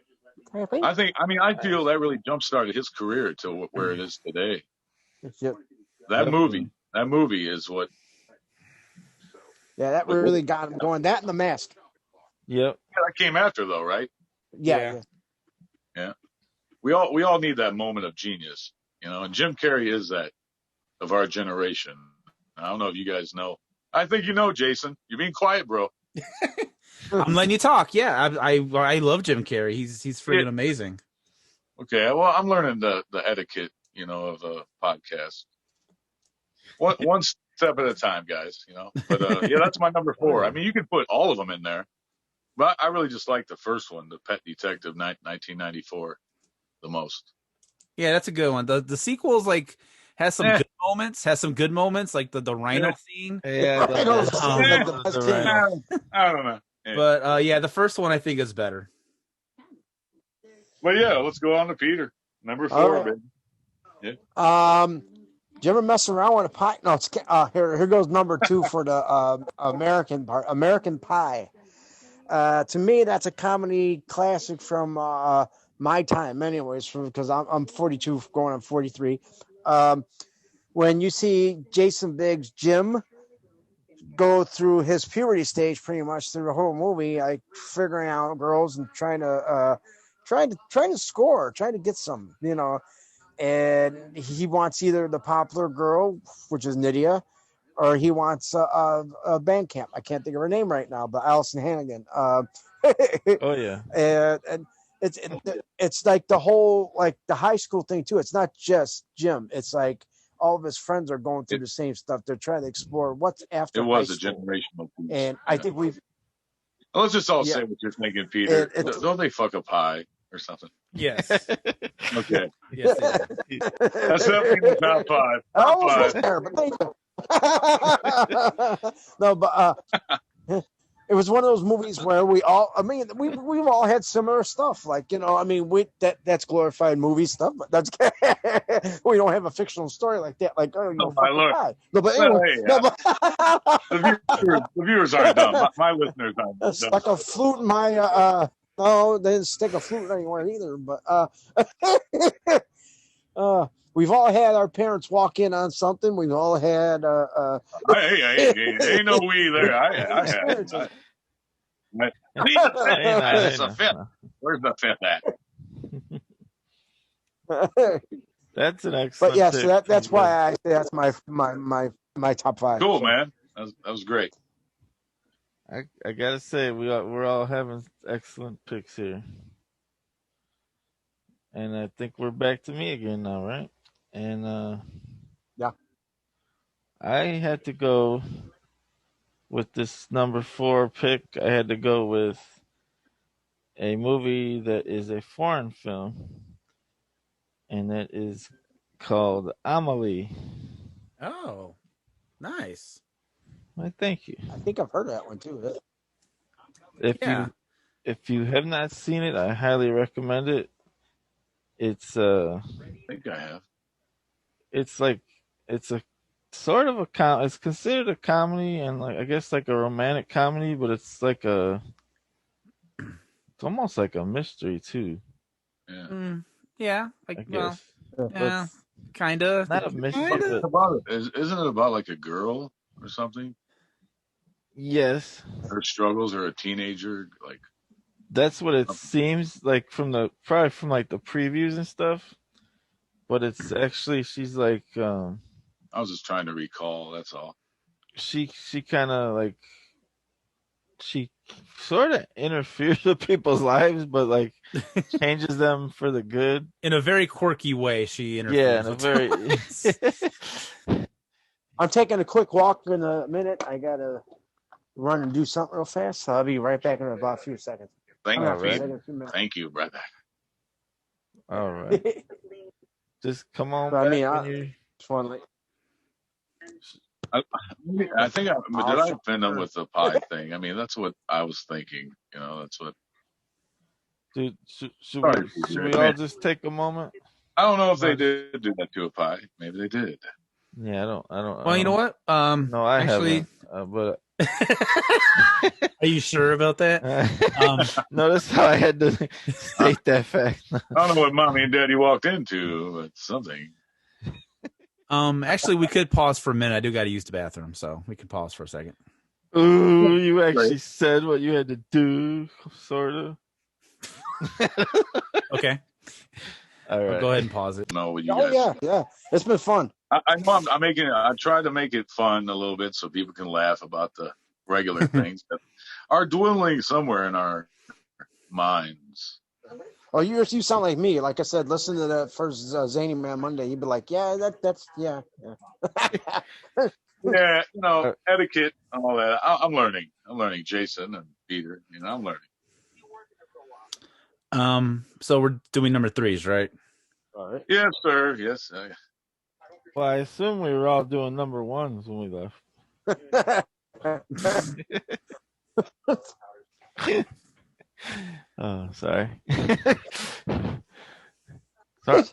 I think. I feel that really jump-started his career to where it is today. Yep. That movie is what. Yeah, that really got him going. That and The Mask. Yep. Yeah, that came after though, right? Yeah. We all need that moment of genius, and Jim Carrey is that of our generation. I don't know if you guys know. I think you know, Jason. You're being quiet, bro. I'm letting you talk. Yeah, I love Jim Carrey. He's freaking amazing. Okay, well, I'm learning the etiquette, of a podcast. One step at a time, guys. But yeah, that's my number 4. I mean, you can put all of them in there, but I really just like the first one, the Pet Detective, 1994, the most. Yeah, that's a good one. The sequels has some good moments. Has some good moments, like the rhino scene. Yeah, I don't know. Yeah. But yeah, the first one I think is better. But yeah, let's go on to Peter, number 4, baby. Yeah. Do you ever mess around with a pie? No, it's here goes number 2 for the American part. American Pie. To me, that's a comedy classic from my time, anyways. Because I'm 42, going on 43. When you see Jason Biggs' Jim go through his puberty stage, pretty much through the whole movie, like figuring out girls and trying to score, trying to get some, and he wants either the popular girl, which is Nydia, or he wants a band camp. I can't think of her name right now, but Allison Hannigan. Oh yeah. And it's like the whole, like the high school thing too. It's not just Jim. It's like all of his friends are going through the same stuff. They're trying to explore what's after. It was high a school. generational piece. And I think we've. Let's just all say what you're thinking, Peter. Don't they fuck a pie or something? Yes. Okay. Yes. That's definitely the top 5. I almost was there, but thank you. No, but it was one of those movies where we've all had similar stuff. Like, that's glorified movie stuff, but that's we don't have a fictional story like that. Like, my Lord. No, but anyway, the viewers aren't dumb. My listeners aren't dumb. Stuck a flute in my no, they didn't stick a flute anywhere either. But we've all had our parents walk in on something. We've all had hey, ain't no we there. I had. It's a fifth. Where's the fifth at? That's an excellent. But yeah, so that's why I say that's my top 5. Cool, man. That was great. I gotta say we're all having excellent picks here, and I think we're back to me again now, right? And yeah, I had to go with this number 4 pick. I had to go with a movie that is a foreign film, and that is called Amelie. Oh, nice. Well, thank you. I think I've heard of that one too. If you have not seen it, I highly recommend it. It's I think I have. It's like it's a sort of it's considered a comedy and like I guess like a romantic comedy, but it's almost like a mystery too. Yeah. Yeah, I like guess. yeah, kind of. Not a mystery, What's but it about? Isn't it about like a girl or something? yes, Her struggles, or a teenager, like that's what it seems like probably from like the previews and stuff. But it's actually she's like I was just trying to recall. That's all. she kind of like she sort of interferes with people's lives, but like changes them for the good. In a very quirky way, she interferes. Yeah, in a very. I'm taking a quick walk in a minute. I gotta run and do something real fast, so I'll be right back in about a few seconds. Thank you, brother. All right. Just come on But, back. I just want to. I think did I offend them with the pie thing? I mean, that's what I was thinking. You know, that's what. Dude, should we all just take a moment? I don't know if they did do that to a pie. Maybe they did. Yeah, I don't. Well, you know what? No, I actually, haven't. But are you sure about that? Notice how I had to state that fact. I don't know what mommy and daddy walked into, but something. Actually, we could pause for a minute. I do got to use the bathroom, so we can pause for a second. Ooh, you actually said what you had to do, sort of. Okay. All right. Go ahead and pause it. No, you guys. Yeah. It's been fun. I know I'm making it. I try to make it fun a little bit so people can laugh about the regular things that are dwindling somewhere in our minds. Oh, you sound like me. Like I said, listen to the first SzanyMan Monday. You'd be like, yeah, that's. Yeah, etiquette and all that. I'm learning. I'm learning, Jason and Peter. I'm learning. So we're doing number 3s, right? All right. Yes, sir. Yes. Well, I assume we were all doing number 1s when we left. Oh, sorry. Sorry.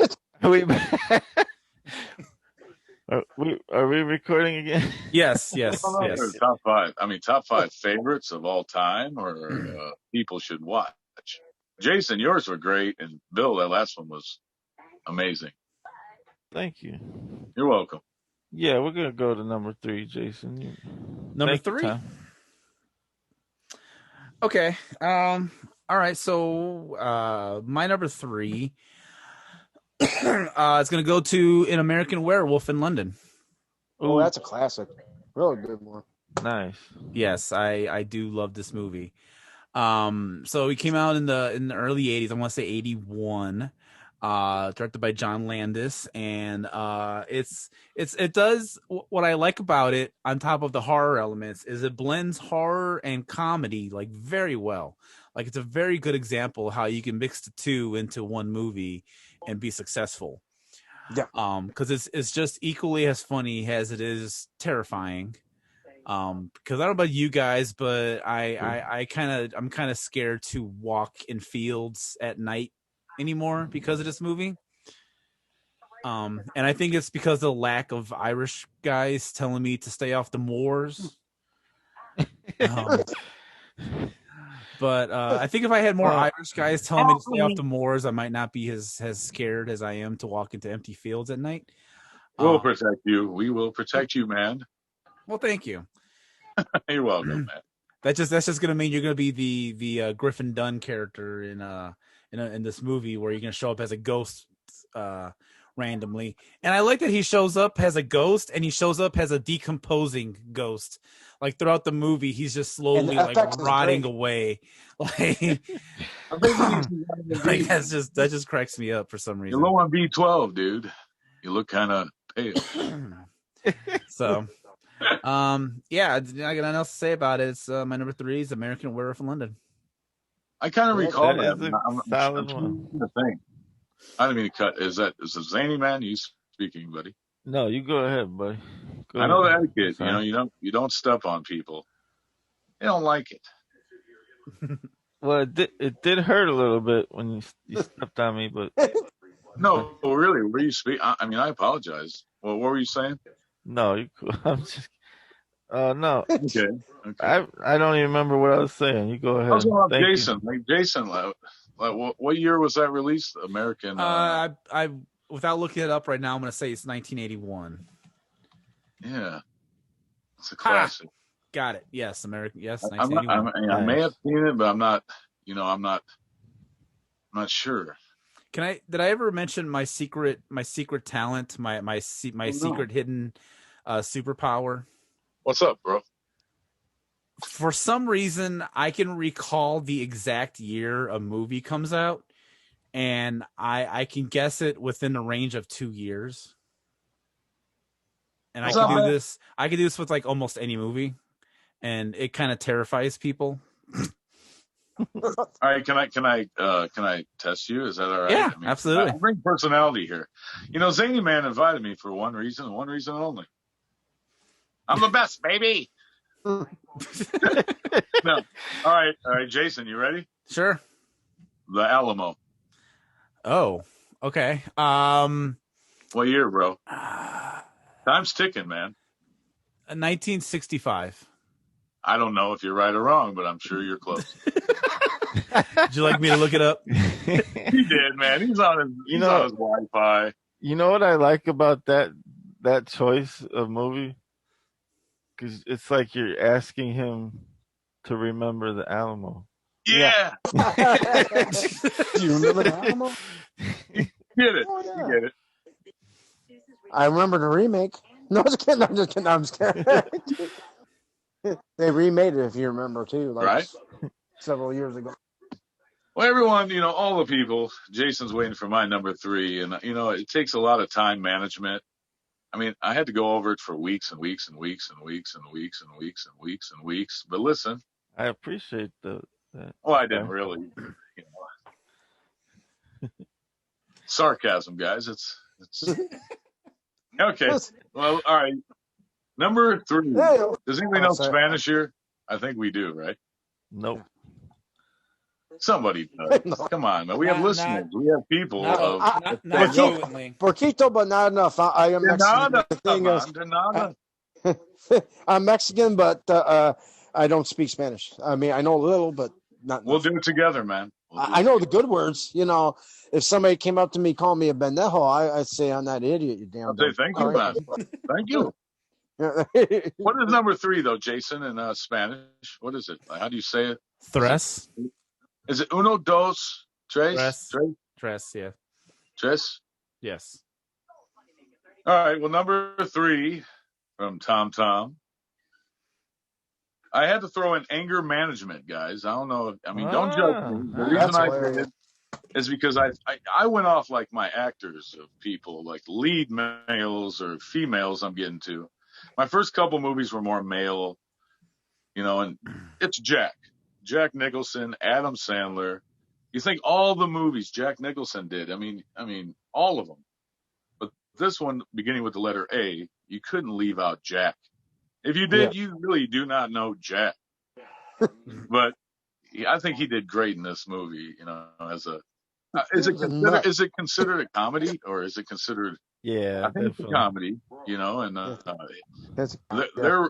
Are we recording again? Yes. Top 5. I mean, top 5 favorites of all time, or people should watch. Jason, yours were great, and Bill, that last one was amazing. Thank you. You're welcome. Yeah, we're gonna go to number 3, Jason. Number 3. Okay. All right. So my number 3 is gonna go to An American Werewolf in London. Oh, that's a classic. Really good one. Nice. Yes, I do love this movie. So it came out in the early 80s. I want to say 81. Directed by John Landis, and it does what I like about it, on top of the horror elements, is it blends horror and comedy like very well. Like, it's a very good example of how you can mix the two into one movie and be successful. Yeah. Because it's just equally as funny as it is terrifying. Because I don't know about you guys, but I'm kind of scared to walk in fields at night anymore because of this movie. And I think it's because of the lack of Irish guys telling me to stay off the moors. But I think if I had more Irish guys telling me to stay off the moors, I might not be as scared as I am to walk into empty fields at night. We'll protect you. We will protect you, man. Well, thank you. You're welcome, man. That's just gonna mean you're gonna be the Griffin Dunn character in this movie, where you're gonna show up as a ghost randomly. And I like that he shows up as a ghost, and he shows up as a decomposing ghost. Like, throughout the movie, he's just slowly like rotting away. Like, that just cracks me up for some reason. You're low on B12, dude. You look kind of pale. So, yeah, I got nothing else to say about it. It's my number 3 is American Werewolf in London. I kind of recall that. I'm solid one. I didn't mean to cut. Is it SzanyMan? You speaking, buddy? No, you go ahead, buddy. I know the etiquette. Sorry. You don't step on people. They don't like it. Well, it did hurt a little bit when you stepped on me, but no, really, were you speak? I mean, I apologize. Well, what were you saying? No, you cool. I'm just. No, Okay. Okay. I don't even remember what I was saying. You go I was ahead. going off Thank Jason. Like Jason, what year was that released? American. I without looking it up right now, I'm going to say it's 1981. Yeah, it's a Ha! classic. Got it. Yes, American. Yes, I'm not, 1981. I may Nice. have seen it, but I'm not. I'm not sure. Did I ever mention my secret talent, my No. secret hidden superpower? What's up, bro? For some reason, I can recall the exact year a movie comes out, and I can guess it within the range of 2 years. And What's I up, can do man? this. I can do this with like almost any movie, and it kind of terrifies people. All right, can I test you? Is that all right? Yeah, I mean, absolutely. I bring personality here. SzanyMan invited me for one reason only. I'm the best, baby. No. All right, Jason, you ready? Sure. The Alamo. Oh, okay. What year, bro? Time's ticking, man. 1965. I don't know if you're right or wrong, but I'm sure you're close. Would you like me to look it up? He did, man. He's on his Wi-Fi. You know what I like about that choice of movie? Because it's like you're asking him to remember the Alamo. Yeah. Do you remember the Alamo? Get it. Oh, yeah. You get it. I remember the remake. No, I'm just kidding. I'm just kidding. They remade it, if you remember, too, like Right. several years ago. Well, everyone, all the people, Jason's waiting for my number 3. And, it takes a lot of time management. I mean, I had to go over it for weeks and weeks and weeks and weeks and weeks and weeks and weeks and weeks. But listen. I appreciate that. Well, I didn't really, sarcasm, guys. It's okay. Well, all right. Number 3. Does anybody know Spanish here? I think we do, right? Nope. Somebody does. Come on, man. We have listeners. We have people. Not fluently. Poquito, but not enough. I am Mexican. Nada, The thing is, nada. I'm Mexican, but I don't speak Spanish. I mean, I know a little, but not We'll enough. do it together, man. I know the good words. If somebody came up to me calling me a pendejo, I'd say I'm that idiot. You damn. I'll say thank you, man. Thank you. What is number 3 though, Jason, in Spanish? What is it? How do you say it? Tres. Is it uno, dos, tres? Tres, yeah. Tres? Yes. All right. Well, number 3 from Tom. I had to throw in anger management, guys. I don't know. Don't judge me. The reason I did it is because I went off like my actors of people, like lead males or females I'm getting to. My first couple movies were more male, and it's Jack Nicholson, Adam Sandler. You think all the movies Jack Nicholson did, I mean, all of them. But this one, beginning with the letter A, you couldn't leave out Jack. If you did, you really do not know Jack. But I think he did great in this movie, as a is it considered a comedy or is it considered? Yeah, I think it's a comedy, and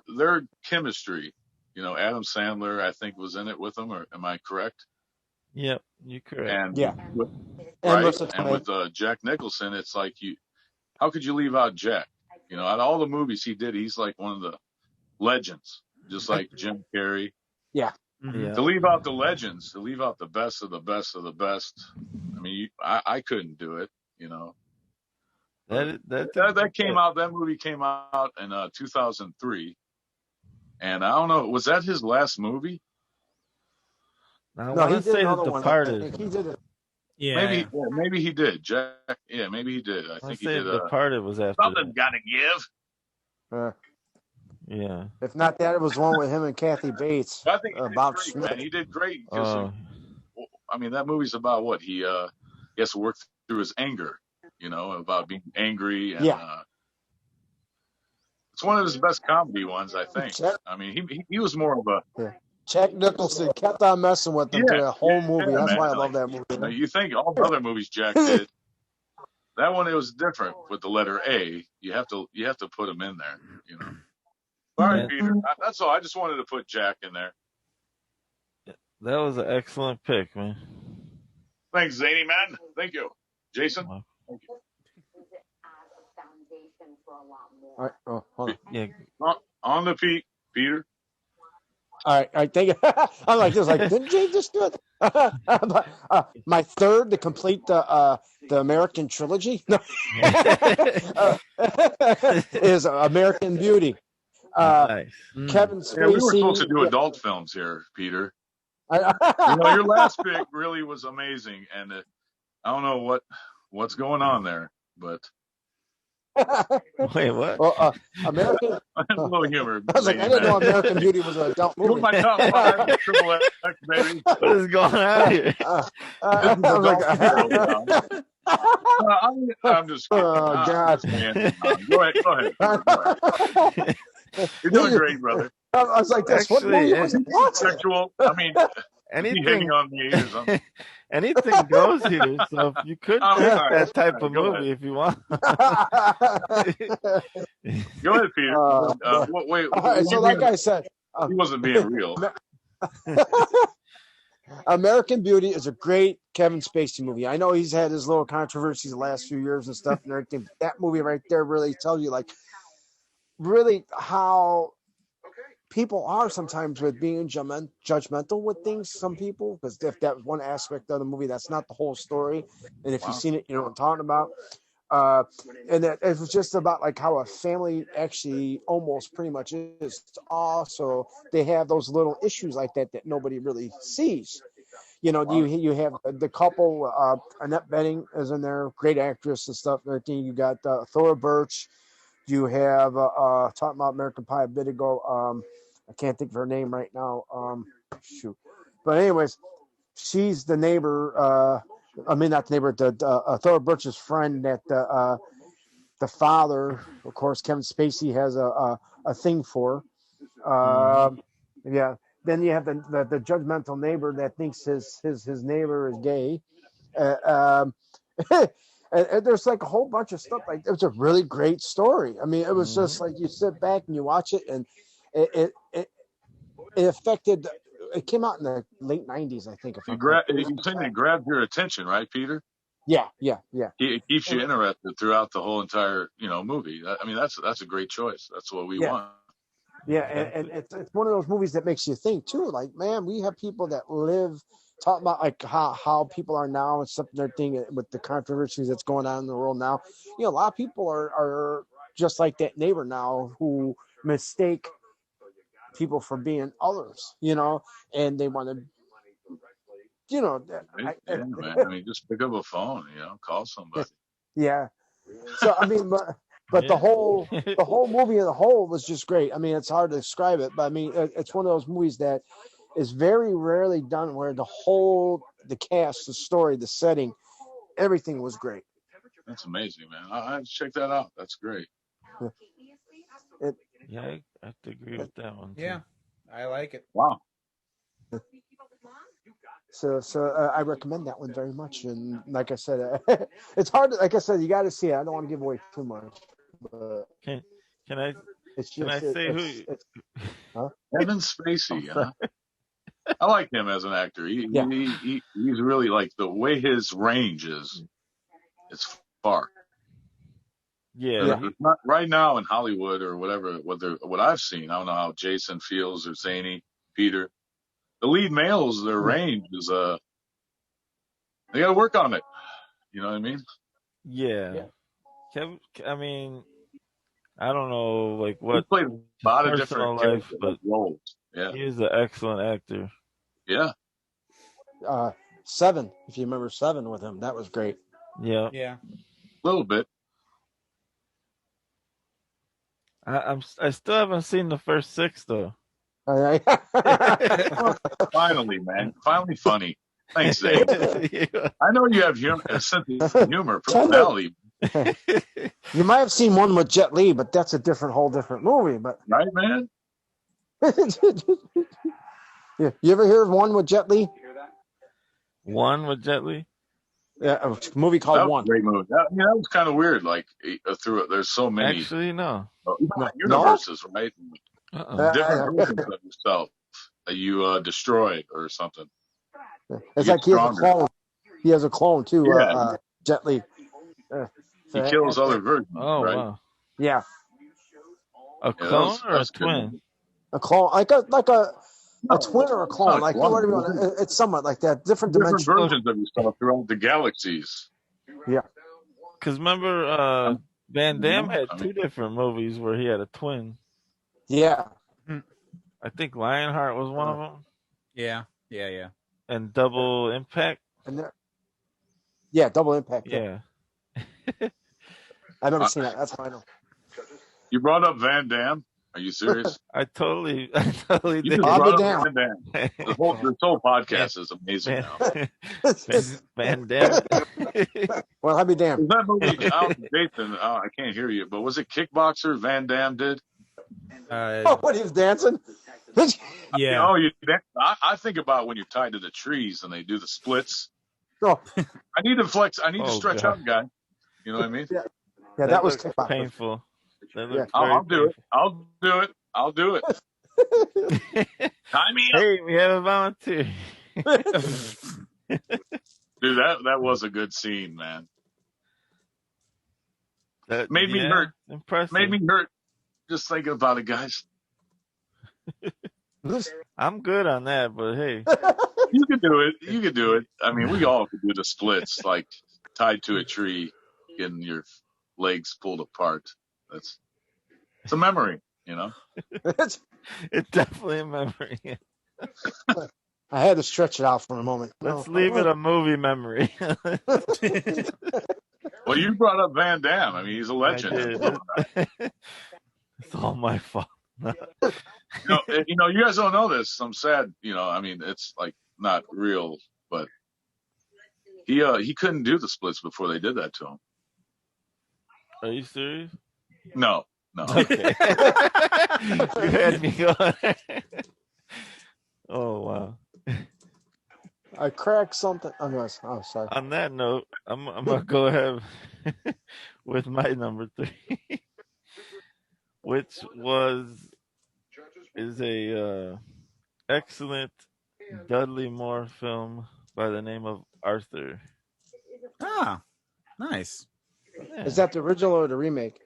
their chemistry, Adam Sandler, I think, was in it with them, or am I correct? Yep, you're correct. And and with Jack Nicholson, it's like how could you leave out Jack? Out of all the movies he did, he's like one of the legends, just like Jim Carrey. Yeah. Mm-hmm. To leave out the legends, to leave out the best of the best of the best. I mean, I couldn't do it. That came out. That movie came out in 2003, and I don't know. Was that his last movie? I want to say The Departed. He did it. Yeah. Maybe he did. Jack. Yeah, maybe he did. I think he did. The Departed was after. Something's got to give. Yeah. If not that, it was one with him and Kathy Bates. I think about Smith. Man, he did great. That movie's about what he has to work through his anger. About being angry. And, it's one of his best comedy ones, I think. I mean, he was more of a. Jack Nicholson kept on messing with him through the whole movie. That's why I love that movie. You think all the other movies Jack did, That one, it was different with the letter A. You have to put them in there. All right, And Peter. That's all. I just wanted to put Jack in there. that was an excellent pick, man. Thanks, Zany Man. Thank you, Jason. Wow. Thank you. All right. Oh, hold on. Yeah. On the Pete, Peter. All right, thank you. I'm like, didn't Jay just do it? My third to complete the American trilogy is American Beauty. Nice. Kevin Spacey. Yeah, we were supposed to do adult films here, Peter. Your last pick really was amazing, and I don't know what's going on there, but Wait, what? Well, American. a little humor. I was like, I didn't know American Beauty was an adult You're movie. my top 5 triple X, baby. What is going on here? I was like, I'm just kidding. Oh, God. Go ahead. You're doing great, brother. I was like, that's what movie was it? What? Sexual. I mean, you Anything, hitting on me or something. anything goes here. So if you could Oh, pick all right. that type of Go movie if you want. Go ahead, Peter. Wait. All right, so like I said, he wasn't being real. American Beauty is a great Kevin Spacey movie. I know he's had his little controversies the last few years and stuff and everything. That movie right there really tells you, like, really how people are sometimes with being judgmental with things. Some people, because if that was one aspect of the movie, that's not the whole story. And if you've seen it, you know what I'm talking about. And it was just about like how a family actually almost pretty much is. Also, they have those little issues like that nobody really sees. You know, you have the couple. Annette Bening is in there, great actress and stuff. And everything. You got Thora Birch. You have talking about American Pie a bit ago. I can't think of her name right now. Shoot, but anyways, she's the neighbor. I mean, not the neighbor. The Thora Birch's friend that the father, of course, Kevin Spacey has a thing for. Yeah. Then you have the judgmental neighbor that thinks his neighbor is gay. And there's like a whole bunch of stuff. Like, it was a really great story. I mean, it was just like you sit back and you watch it, and it affected. It came out in the late '90s, I think. You're saying it grabbed your attention, right, Peter? Yeah. It keeps you interested throughout the whole entire, movie. I mean, that's a great choice. That's what we want. Yeah, and it's one of those movies that makes you think too. Like, man, we have people that live. Talk about like how people are now and stuff and everything with the controversies that's going on in the world now. You know, a lot of people are just like that neighbor now who mistake people for being others, and they want to, Man. I mean, just pick up a phone, call somebody. Yeah. So I mean, but the whole movie as a whole was just great. I mean, it's hard to describe it, but I mean, it's one of those movies that is very rarely done where the cast, the story, the setting, everything was great. That's amazing, man. I have to check that out. That's great. Yeah, I have to agree with that one too. Yeah, I like it. Wow. So I recommend that one very much. And like I said, it's hard. Like I said, you got to see it. I don't want to give away too much. But Can I say who? Kevin Spacey. Huh? I like him as an actor. He's really, like, the way his range is. It's far. Yeah. It's not right now in Hollywood or whatever. What I've seen, I don't know how Jason feels or Zany, Peter. The lead males, their range is they got to work on it. You know what I mean? Yeah. Kevin, I mean, I don't know, like, what he played a lot of different life, but roles. Yeah, he is an excellent actor. Yeah. 7, if you remember 7 with him, that was great. Yeah. Yeah. A little bit. I still haven't seen the first 6 though. Finally, man. Finally funny. Thanks, Zane. I know you have a sense of humor, personality. You might have seen one with Jet Li, but that's a whole different movie. But right, man. Yeah. You ever hear of one with Jet Li? One with Jet Li? Yeah, a movie That called was One. a great movie. That was kind of weird. Like through it, there's so many Actually, no. universes, right? Uh-uh. Different versions of yourself that you destroy or something. It's You like get he has a stronger. clone. He has a clone too. Yeah. Jet Li. He kills other versions, Oh, right? wow. Yeah, A Yeah, clone or a that's a good twin? movie. a clone, like a No, twin or a it's not clone, a like clone. whatever you want. It's somewhat like that. Different Different dimension. versions of yourself throughout the galaxies. Yeah, Because remember, Van Damme had I mean, 2 different movies where he had a twin. yeah. I think Lionheart was one of them, Yeah. and Double Impact. And yeah, Double Impact. Yeah. I've never seen that. That's why I know. you brought up Van Damme. Are you serious? I totally You did. just I'll brought be up damned. Van Damme. This whole podcast is amazing Van, now. Van Damme. Well, I'll be damned. Was that movie, Jason, I can't hear you, but was it Kickboxer Van Damme did? What, he was dancing? Yeah. Oh, I think about when you're tied to the trees and they do the splits. Oh, I need to flex. I need to Oh, stretch God. out, guy. You know what I mean? yeah, that was looked kickboxer. painful. That looked I'll very do it. I'll do it. I'll do it. painful. Tie me up. Hey, we have a volunteer. Dude, that was a good scene, man. That Made me hurt. Impressive. Made me hurt just thinking about it, guys. I'm good on that, but hey. You can do it. You can do it. I mean, we all could do the splits, like tied to a tree, getting your legs pulled apart. It's a memory, you know. It's definitely a memory. I had to stretch it out for a moment. Let's leave it a movie memory. Well, you brought up Van Damme. I mean, he's a I legend. did. It's all my fault. You know, you guys don't know this. I'm sad. You know, I mean, it's like not real, but he couldn't do the splits before they did that to him. Are you serious? No. Okay. You had me going. Oh, wow. I cracked something. Oh, sorry. On that note, I'm gonna go ahead with my number 3, which is a excellent Dudley Moore film by the name of Arthur. Ah, nice. Yeah. Is that the original or the remake?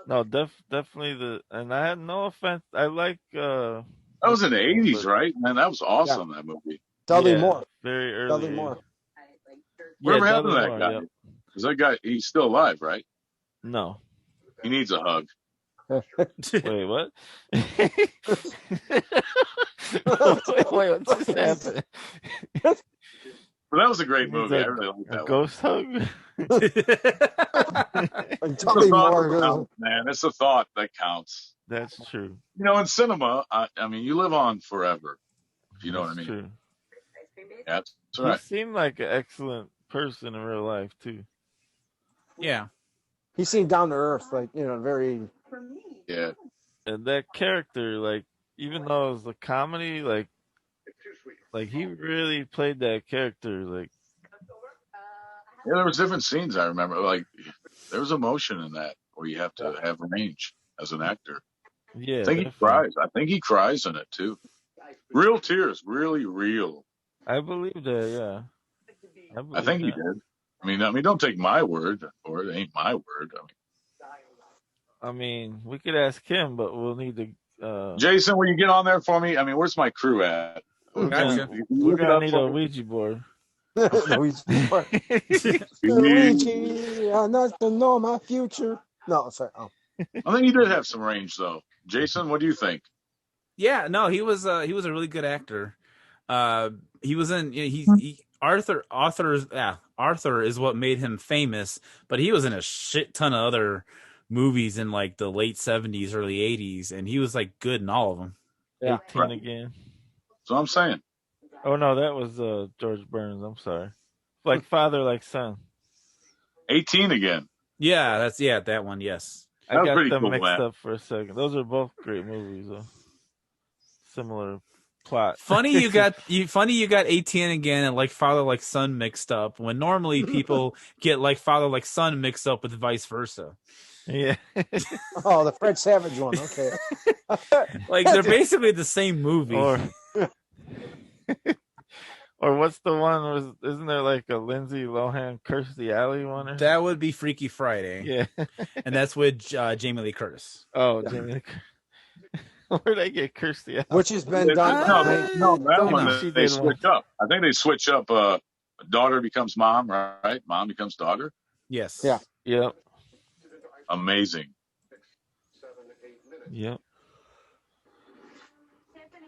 No, definitely and I had no offense. I like. That was in the 80s, right? Man, that was awesome. That movie. Dudley Moore. Very early. Dudley Moore. Whatever happened to Dudley that Moore, guy? yep. Is that guy? He's still alive, right? No. He needs a hug. Wait, what? wait, what just happened? But that was a great movie. I A really like that one. ghost hug? It's Dudley the thought Moore. that counts, man. It's the thought that counts. That's true. You know, in cinema, I mean, you live on forever. If you know what I mean. True. Yeah, that's He right. seemed like an excellent person in real life too. Yeah. He seemed down to earth, like, very. Yeah. And that character, like, even though it was a comedy, like he really played that character, like. Yeah, there was different scenes I remember. Like, there was emotion in that where you have to have range as an actor. Yeah. I think he cries. I think he cries in it too. Real tears, really real. I believe that. Yeah. I think he did. I mean, don't take my word for it. It ain't my word. I mean, we could ask him, but we'll need to. Jason, will you get on there for me? I mean, where's my crew at? Gotcha. We're gonna need a Ouija board. Luigi, I not to know my future. No, sorry. Oh. I think he did have some range, though. Jason, what do you think? Yeah, no, he was a really good actor. He was in Arthur is what made him famous, but he was in a shit ton of other movies in like the late 70s, early 80s, and he was like good in all of them. Yeah. 18 Right. again. So I'm saying. Oh no, that was George Burns. I'm sorry. Like father, like son. 18 again. Yeah, that one. Yes. I That was got pretty them cool, mixed man. up for a second. Those are both great movies, though. Similar plot. Funny you got ATN again and like father like son mixed up when normally people get like father like son mixed up with vice versa. Yeah. Oh, the Fred Savage one. Okay. Like they're basically the same movie. Or what's the one? Isn't there like a Lindsay Lohan Kirstie Alley one? Or That would be Freaky Friday. yeah. And that's with Jamie Lee Curtis. Oh, Jamie. Where'd I get Kirstie Alley? Which has been done. No, that Don't one know. She they did switch one. up. I think they switch up. Daughter becomes mom, right? Mom becomes daughter. Yes. Yeah. Yep. Amazing. Yep.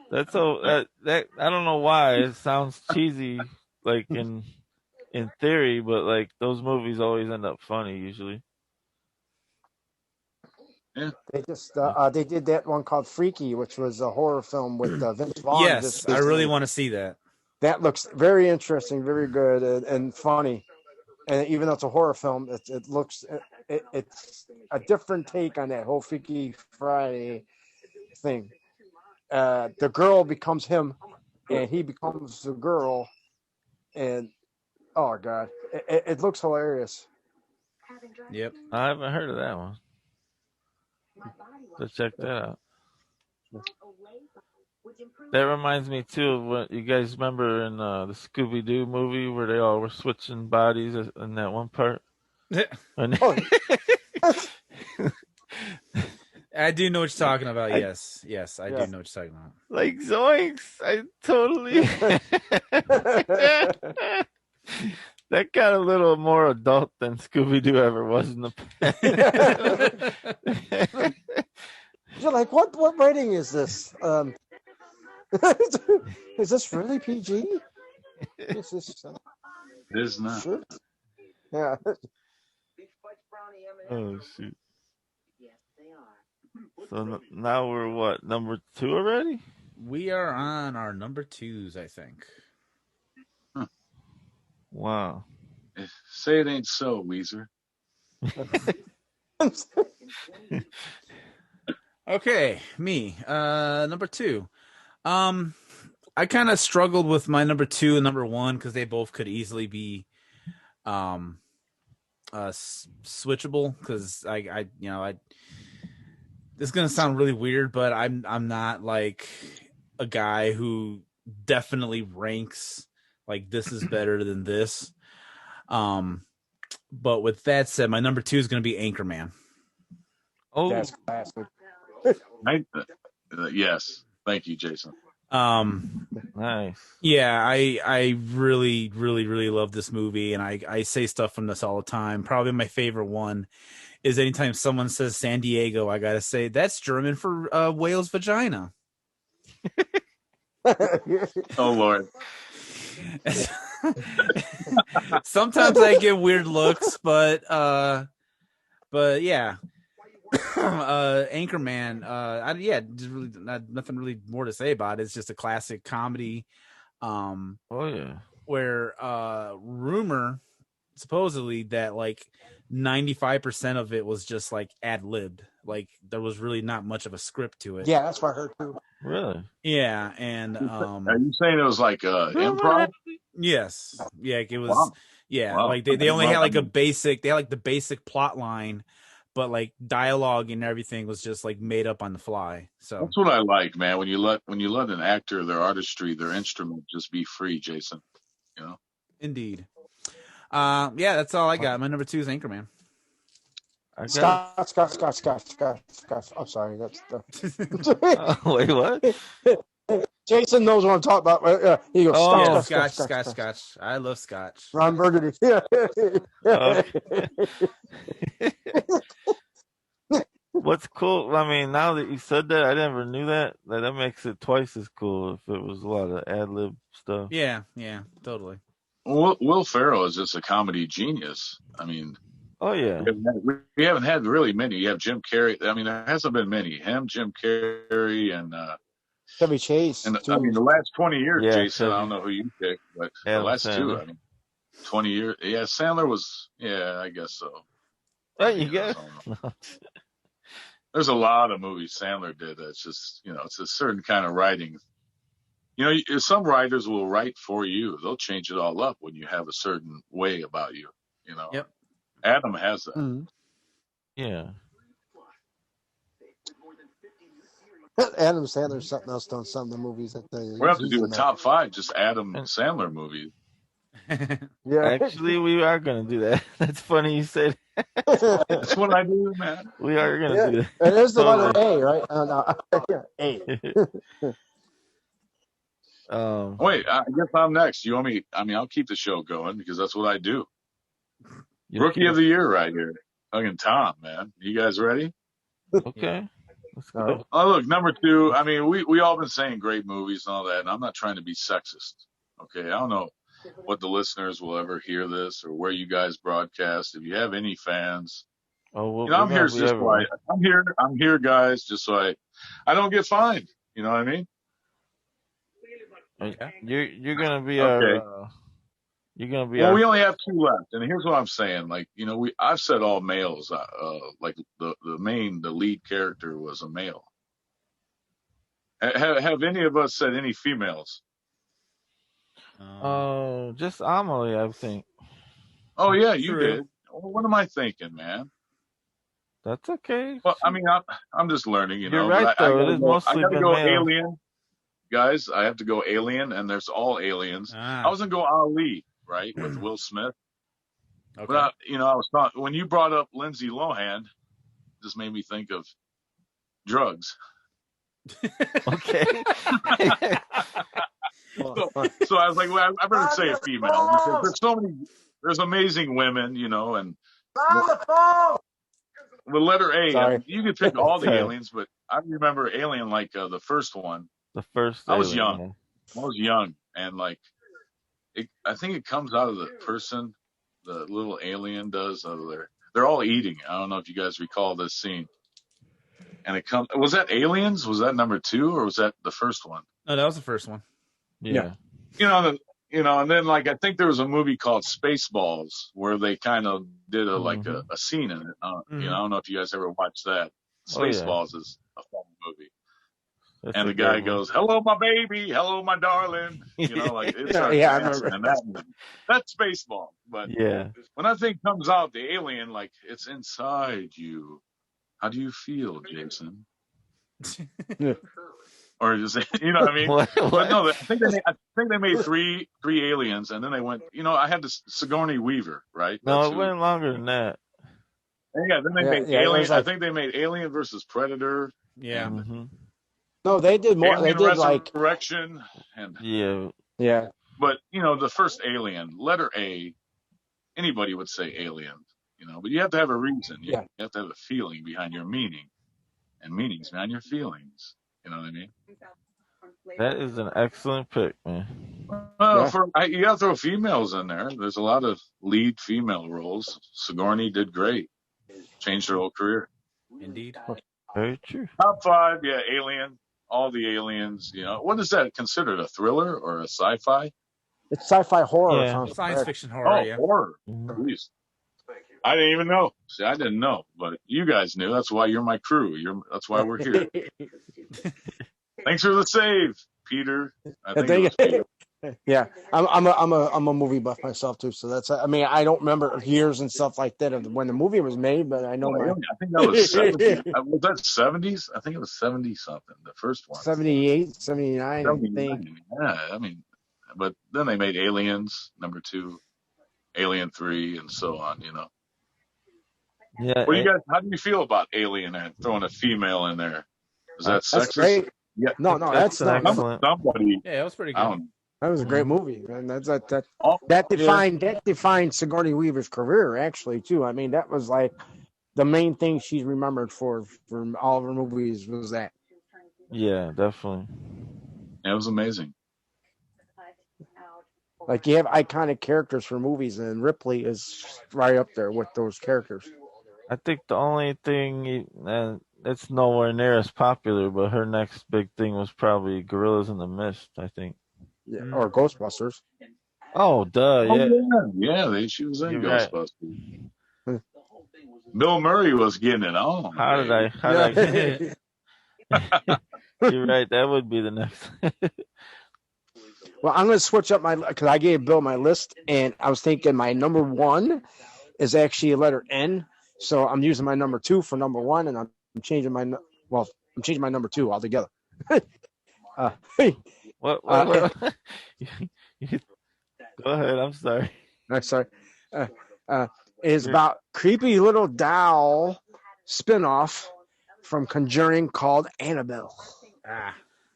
That's so that I don't know why it sounds cheesy, like in theory, but like those movies always end up funny usually. Yeah. They just they did that one called Freaky, which was a horror film with Vince Vaughn. Yes, I really want to see that. That looks very interesting, very good, and funny. And even though it's a horror film, it looks it's a different take on that whole Freaky Friday thing. The girl becomes him, and he becomes the girl, and oh god, it looks hilarious. Yep. I haven't heard of that one. So check that out. That reminds me too of what you guys remember in the Scooby Doo movie where they all were switching bodies in that one part. I do know what you're talking about. Yes, I do know what you're talking about. Like zoinks! I totally. That got a little more adult than Scooby Doo ever was in the past. You're like, what rating is this? Is this really PG? Is this? It is not. Sure. Yeah. Oh shoot! So now we're what, number 2 already? We are on our number 2s, I think. Huh. Wow. Say it ain't so, Weezer. Okay, me. Number 2. I kind of struggled with my number 2 and number 1 because they both could easily be switchable, because I this is gonna sound really weird, but I'm not like a guy who definitely ranks like this is better than this. But with that said, my number 2 is gonna be Anchorman. Oh, That's classic. Yes, thank you, Jason. nice. Yeah, I really, really, really love this movie, and I say stuff from this all the time. Probably my favorite one is anytime someone says San Diego, I gotta say that's German for whale's vagina. Oh Lord. Sometimes I get weird looks, but yeah. Anchorman, just really nothing really more to say about it. It's just a classic comedy. Oh yeah. Where rumor supposedly that like 95% of it was just like ad-libbed. Like there was really not much of a script to it. Yeah, that's what I heard too. Really? Yeah, and Are you saying it was like improv? yes. Yeah, it was. Wow. Yeah, Wow. like they only had like a basic. They had like the basic plot line, but like dialogue and everything was just like made up on the fly. So That's what I like, man. When you let an actor, their artistry, their instrument just be free, Jason. You know. Indeed. Yeah, that's all I got. My number 2 is Anchorman. Scott. I'm sorry, that's the. Wait, what? Jason knows what I'm talking about. He goes, Oh, Scotch. I love Scotch. Ron Burgundy. Yeah. What's cool? I mean, now that you said that, I never knew that. That makes it twice as cool if it was a lot of ad lib stuff. Yeah, totally. Will Ferrell is just a comedy genius. I mean, oh yeah, we haven't had really many. You have Jim Carrey. I mean, there hasn't been many. Him, Jim Carrey, and Chevy Chase. and I mean, the last 20 years, Yeah, Jason. Chevy. I don't know who you picked, but Adam the last Sandler. 2. I mean, 20 years. Yeah, Sandler was. Yeah, I guess so. Oh, you got. There's a lot of movies Sandler did. That's just it's a certain kind of writing You know, some writers will write for you. They'll change it all up when you have a certain way about you. You know, Yep. Adam has that. Mm-hmm. Yeah. Adam Sandler's something else on some of the movies. I tell you, We have to he's do a in there. top 5 just Adam And Sandler movies. Yeah. actually, we are gonna do that. That's funny you said. That's what I do, man. We are gonna Yeah. do that. And there's the letter Totally. A, right? No. A. Wait, I guess I'm next. You want me? I mean, I'll keep the show going because that's what I do. You Rookie keep- of the year right here. Fucking Tom, man. You guys ready? Okay. Let's All go. right. Oh, look, number 2. I mean, we all been saying great movies and all that, and I'm not trying to be sexist. Okay, I don't know what the listeners will ever hear this or where you guys broadcast. If you have any fans, Oh, you know, I'm here just so I'm here, guys, just so I don't get fined. You know what I mean? You're gonna be Okay. our. You're gonna be Well, our. we only have 2 left, and here's what I'm saying. Like, you know, I've said all males. Like the lead character was a male. Have any of us said any females? Just Amelie, I think. Oh yeah, you True. did. Well, what am I thinking, man? That's okay. Well, I mean, I'm just learning, you You're know. right, But I though. It gotta has go. I mostly gotta been go male. Alien, guys. I have to go Alien, and there's all aliens. I was gonna go Ali, right, with Will Smith. Okay. But you know, I was thought when you brought up Lindsay Lohan, just made me think of drugs. Okay. So I was like, well, I better say a female because there's amazing women, you know, and the letter A. Sorry. You could pick all the Okay. aliens, but I remember Alien like the first one. The first. I was alien, young. I was young, and like, I think it comes out of the person, the little alien does. They're all eating. I don't know if you guys recall this scene. And was that Aliens? Was that number 2, or was that the first one? No, that was the first one. Yeah. You know, and then like I think there was a movie called Spaceballs where they kind of did a scene in it. You know, I don't know if you guys ever watched that. Oh, yeah. Spaceballs is a fun movie. That's And a the guy great one. goes, "Hello, my baby. Hello, my darling." You know, like it starts Yeah, I dancing remember. in that movie. That's Spaceball. But Yeah. when that thing comes out, the alien, like it's inside you. How do you feel, Jason? Or just, you know what I mean? What? But no, I think they made three aliens, and then they went. You know, I had this Sigourney Weaver, right? No, That's it who. went longer than that. Yeah, then they Yeah, made yeah, it Alien. was like- I think they made Alien versus Predator. Yeah. And Mm-hmm. No, they did more. Alien They did like Resurrection, and Yeah. but you know the first Alien, letter A. Anybody would say Alien, you know, but you have to have a reason. You have to have a feeling behind your meaning, and meanings behind your feelings. You know what I mean? That is an excellent pick, man. Well, you got to throw females in there. There's a lot of lead female roles. Sigourney did great. Changed her whole career. Indeed. Very true. Top 5, yeah, Alien. All the aliens. You know, what is that considered? A thriller or a sci-fi? it's sci-fi horror. Yeah. Science fiction horror. Yeah. Horror. Mhm. Jeez. I didn't even know. See, I didn't know, but you guys knew. That's why you're my crew. That's why we're here. Thanks for the save, Peter. I think it was Peter. Yeah, I'm a movie buff myself too, so that's. I mean, I don't remember years and stuff like that of when the movie was made, but I know I think that was 70s. Was that 70s? I think it was 70 something. The first one. 78, 79, I think. 79. Yeah, I mean, but then they made Aliens number 2, Alien 3, and so on. You know. Yeah. What do you guys? How do you feel about Alien and throwing a female in there? Is that That's sexist? great. Yeah. No, that's an not. excellent. Somebody. Yeah, it was pretty I good. don't. That was a great movie, man. That Oh, defined Sigourney Weaver's career actually too. I mean, that was like the main thing she's remembered for from all of her movies was that. Yeah, definitely. it was amazing. Like you have iconic characters for movies, and Ripley is right up there with those characters. I think the only thing, and it's nowhere near as popular, but her next big thing was probably Gorillas in the Mist, I think. Yeah, or Ghostbusters. Oh, duh, yeah. She was in You're right. Ghostbusters. Bill Murray was getting it on. How did I? You're right. That would be the next. Well, I'm going to switch up because I gave Bill my list, and I was thinking my number 1 is actually a letter N. So I'm using my number 2 for number 1, and I'm changing my number 2 altogether. uh, What? You- Go ahead. I'm sorry. I'm sorry. Is about creepy little doll spinoff from Conjuring called Annabelle.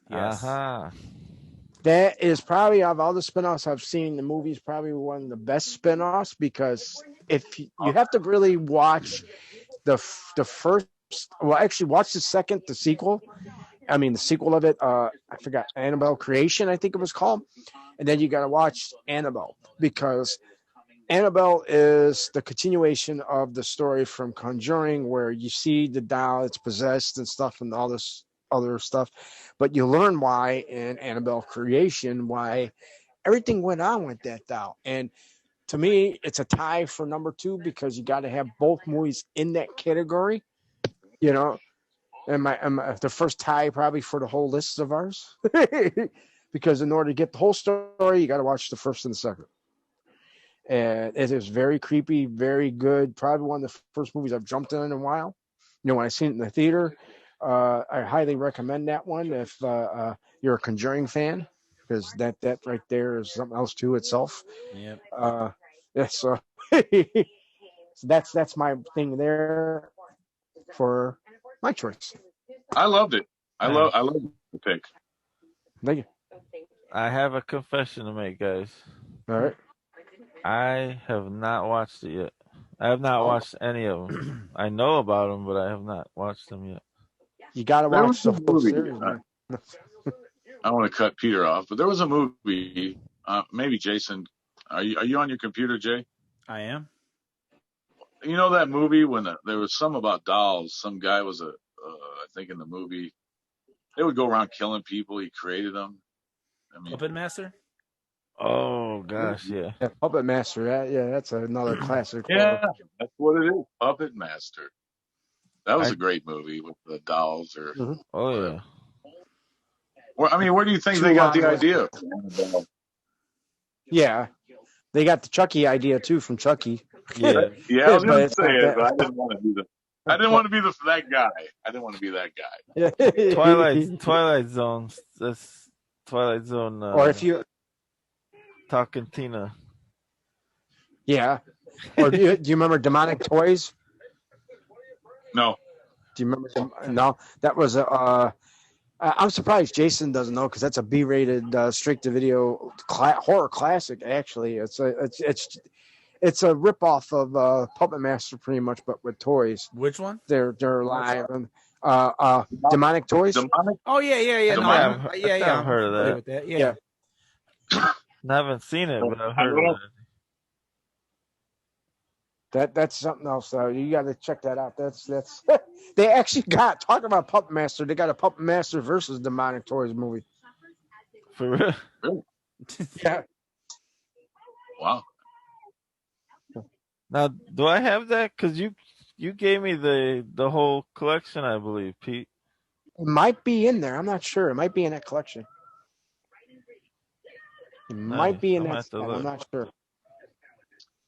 Yes. That is probably, of all the spinoffs I've seen in the movies, probably one of the best spinoffs, because if you have to really watch the first, well, actually watch the sequel. I mean, the sequel of it, I forgot, Annabelle Creation, I think it was called. And then you got to watch Annabelle, because Annabelle is the continuation of the story from Conjuring, where you see the doll, it's possessed and stuff, and all this other stuff. But you learn why in Annabelle Creation, why everything went on with that doll. And to me, it's a tie for number 2, because you got to have both movies in that category, you know. And the first tie probably for the whole list of ours, because in order to get the whole story, you got to watch the first and the second. And it is very creepy, very good. Probably one of the first movies I've jumped in a while. When I seen it in the theater, I highly recommend that one if you're a Conjuring fan, because that right there is something else to itself. Yep. Yeah, so that's my thing there for my choice. I loved it. I love the pick. Thank you. I have a confession to make, guys. All right. I have not watched it yet. I have not watched any of them. I know about them, but I have not watched them yet. You got to There watch was the a full movie. series, man. I don't want to cut Peter off, but there was a movie. Maybe Jason, are you on your computer, Jay? I am. You know that movie when there was some about dolls. Some guy was I think in the movie, they would go around killing people. He created them. I mean, Puppet Master? Oh gosh, yeah. Yeah, Puppet Master. That's another classic. yeah, that's what it is. Puppet Master. That was a great movie with the dolls. Oh yeah. Where do you think they got the idea from? Yeah, they got the Chucky idea too from Chucky. Yeah. Yeah, I was going to But say it, but I didn't want to do I didn't want to be that guy. I didn't want to be that guy. Twilight Zone. That's Twilight Zone. Or if you, Talking Tina. yeah. Or do you remember Demonic Toys? No. Do you remember? No, that was a. I'm surprised Jason doesn't know, because that's a B-rated straight-to-video horror classic. Actually, it's a ripoff of Puppet Master, pretty much, but with toys. Which one? They're live. And, Demonic Toys. Demonic? Oh yeah. No, I've heard of that. With that. Yeah. I haven't seen it, but I've heard of it. That's something else. You got to check that out. That's they actually got, talking about Puppet Master. They got a Puppet Master versus Demonic Toys movie. For real? Really? Yeah. Wow. Now, do I have that? Because you gave me the whole collection, I believe, Pete. It might be in there. I'm not sure. It might be in that collection. It might be in that. I'm not sure.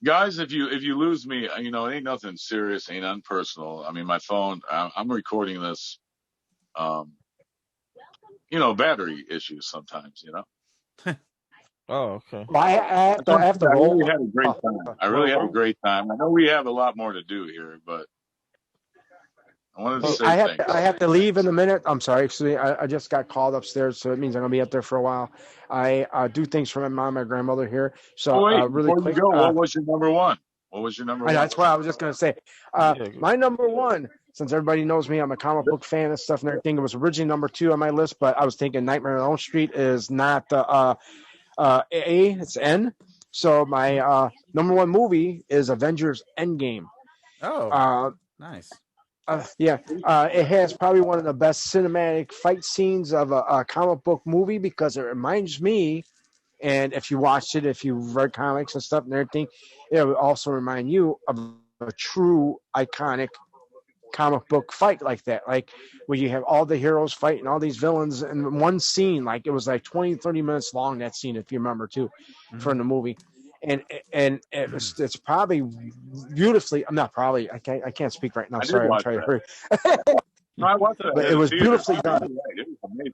Guys, if you lose me, it ain't nothing serious, ain't nothing personal. I mean, my phone, I'm recording this, battery issues sometimes, Oh, okay. Well, I have to roll. I really had a great time. I really had a great time. I know we have a lot more to do here, but I wanted to say I have to leave in a minute. I'm sorry. Excuse me. I just got called upstairs, so it means I'm going to be up there for a while. I do things for my mom and my grandmother here. So really quick. What was your number one? That's what I was just going to say. My number one, since everybody knows me, I'm a comic book fan and stuff and everything. It was originally number 2 on my list, but I was thinking Nightmare on Elm Street is not A, it's N. So my number 1 movie is Avengers Endgame. Oh, nice. It has probably one of the best cinematic fight scenes of a comic book movie, because it reminds me, and if you watched it, if you read comics and stuff and everything, it would also remind you of a true iconic comic book fight like that, like where you have all the heroes fighting all these villains in one scene. Like it was like 20, 30 minutes long, that scene, if you remember too, from the movie. And it's probably beautifully. I'm not probably. I can't speak right now. I did Sorry, I'm watch trying to that. hurry. No, I watched that But at it the was theater. beautifully You're done. right. It was amazing.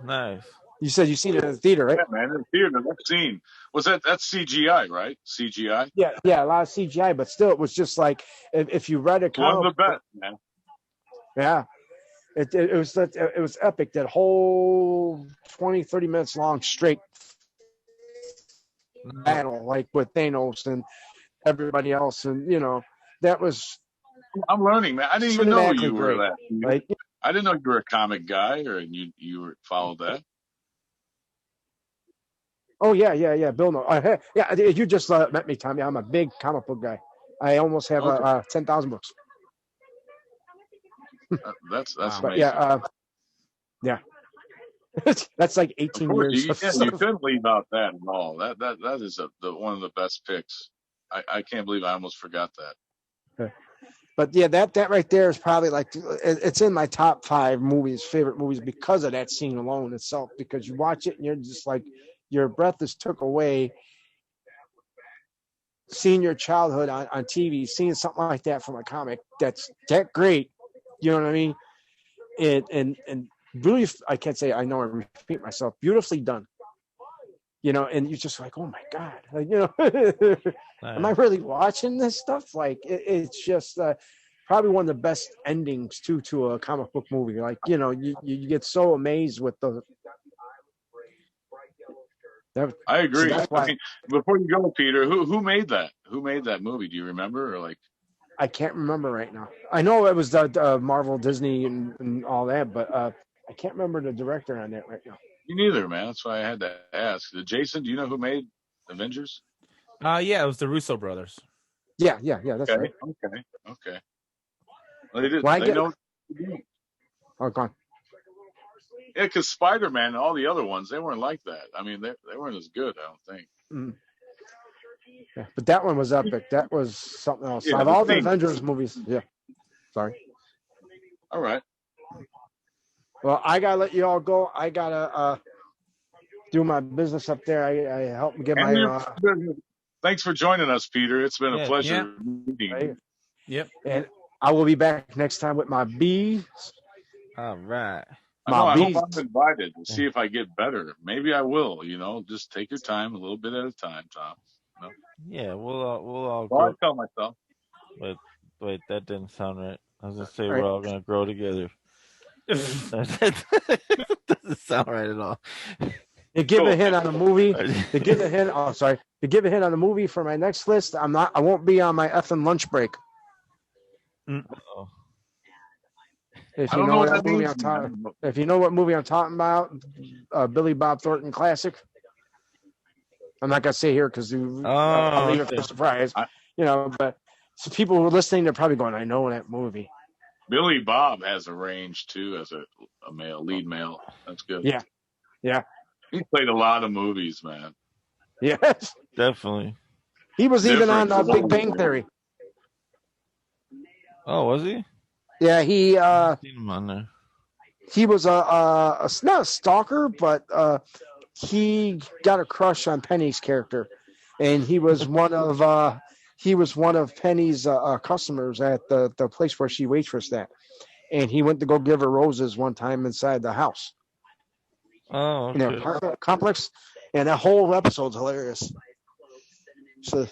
Nice. You said you seen it in the theater, right? Yeah, man, in the theater, that scene was that's CGI, right? CGI. Yeah, a lot of CGI, but still, it was just like if you read a One of comic, the best, man. yeah, it was epic. That whole 20, 30 minutes long straight battle, like with Thanos and everybody else, and that was I'm learning, man. I didn't even know cinematically you were great. that. Like, I didn't know you were a comic guy, or you were followed that. oh yeah, Bill. No, yeah, you just met me, Tommy. I'm a big comic book guy. I almost have Okay. 10,000 books. That's Wow. But amazing. yeah. That's like Of 18 course, years. you couldn't leave out that at all. That is the one of the best picks. I can't believe I almost forgot that. But yeah, that right there is probably like it's in my top 5 favorite movies, because of that scene alone itself. Because you watch it and you're just like, your breath is took away. Seeing your childhood on TV, seeing something like that from a comic, that's that great. You know what I mean? And really, I can't say, I know I repeat myself, beautifully done. And you're just like, oh my God, like, am I really watching this stuff? Like it's just probably one of the best endings to a comic book movie. Like, you get so amazed with the. I agree. So that's why I mean, before you go, Peter, who made that? Who made that movie? Do you remember, or like? I can't remember right now. I know it was the Marvel, Disney, and all that, but I can't remember the director on that right now. Me neither, man. That's why I had to ask. Jason, do you know who made Avengers? Yeah, it was the Russo brothers. Yeah, that's Okay, right. okay. Well, they did. Well, They know. Oh, go on. Yeah, because Spider-Man and all the other ones, they weren't like that. I mean, they weren't as good, I don't think. Mm. Yeah, but that one was epic. That was something else. Yeah, Out of all the Avengers movies, yeah. Sorry. All right. Well, I gotta let you all go. I gotta do my business up there. I help get my. Thanks for joining us, Peter. It's been a pleasure meeting you. Yep. And I will be back next time with my bees. All right. I hope I'm invited to see if I get better. Maybe I will. Just take your time, a little bit at a time, Tom. Yeah, we'll all Well, grow. I tell myself. But wait, that didn't sound right. I was gonna say we're all gonna grow together. That doesn't sound right at all. To give a hint on the movie. To give a hint. Oh, sorry. To give a hint on the movie for my next list, I won't be on my effing lunch break. Uh-oh. If you know what movie I'm talking, if you know what movie I'm talking about, Billy Bob Thornton classic. I'm not gonna say here because I'll leave it for surprise. But so people who are listening, they're probably going, "I know that movie." Billy Bob has a range too as a lead male. That's good. Yeah. He played a lot of movies, man. Yes, definitely. He was even on Big Bang Theory. Oh, was he? Yeah, he. Seen him on there. He was not a stalker, but he got a crush on Penny's character, and he was one of Penny's customers at the place where she waitressed at, and he went to go give her roses one time inside the house. Oh, okay. In their apartment complex, and that whole episode's hilarious. So,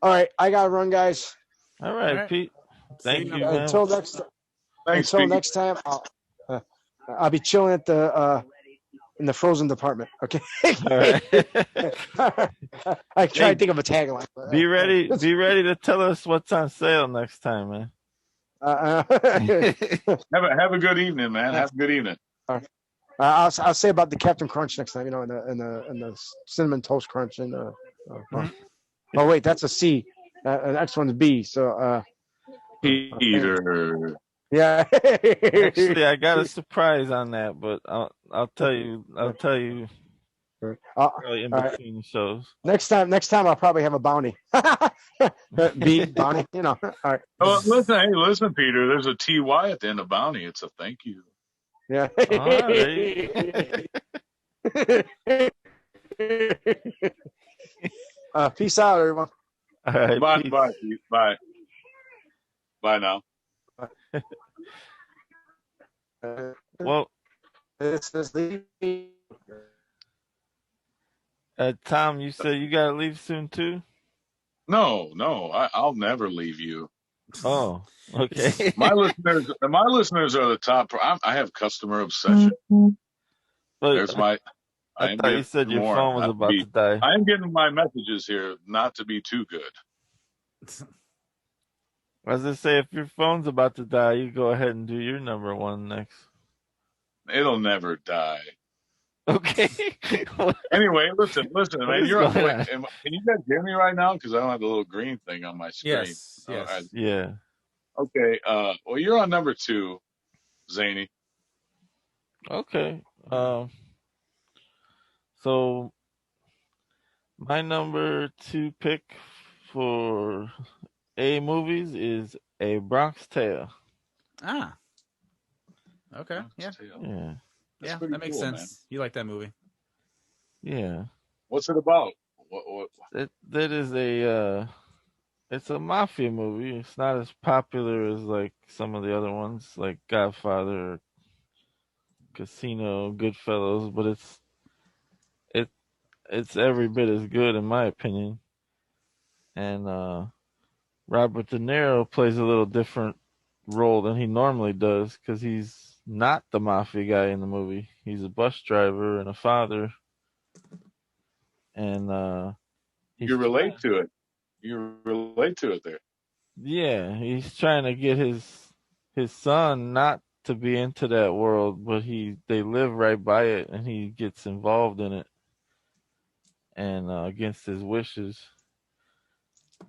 all right, I gotta run, guys. All right, Pete. Thank you, man. Until next time, I'll be chilling at in the frozen department. Okay. All right. I try to think of a tagline. Be ready to tell us what's on sale next time, man. Have a good evening, man. Have a good evening. I'll say about the Captain Crunch next time. And the cinnamon toast crunch and oh wait, that's a C. The next one's B. So Peter. Yeah. Actually, I got a surprise on that, but I'll tell you Probably in all right. between shows. Next time I'll probably have a bounty. Bounty, you know. All right. Oh, listen, Peter. There's a TY at the end of bounty. It's a thank you. Yeah. Peace out, everyone. All right, Bye, peace. bye, Pete. Bye. Bye now. Well, This is the Tom, you said you gotta leave soon too. No, I'll never leave you. Oh, okay. My listeners are the top. I have customer obsession. But There's my. I thought you said your phone was about to die. I am getting my messages here not to be too good. I was gonna say, if your phone's about to die, you go ahead and do your number one next. It'll never die. Okay. Anyway, listen, man. is You're going wait, on? can you guys hear me right now? Because I don't have the little green thing on my screen. Yes. All right. Yeah. Okay. Well, you're on number 2, Zany. Okay. So my number 2 pick for A movies is A Bronx Tale. Ah. Okay. Yeah. Yeah. Yeah, pretty that makes cool, sense. man. You like that movie? Yeah. What's it about? What? That is it's a mafia movie. It's not as popular as like some of the other ones, like Godfather, or Casino, Goodfellas, but it's every bit as good in my opinion. And Robert De Niro plays a little different role than he normally does because he's not the mafia guy in the movie. He's a bus driver and a father. And You relate to it. You relate to it there. Yeah, he's trying to get his son not to be into that world, but they live right by it, and he gets involved in it, and against his wishes.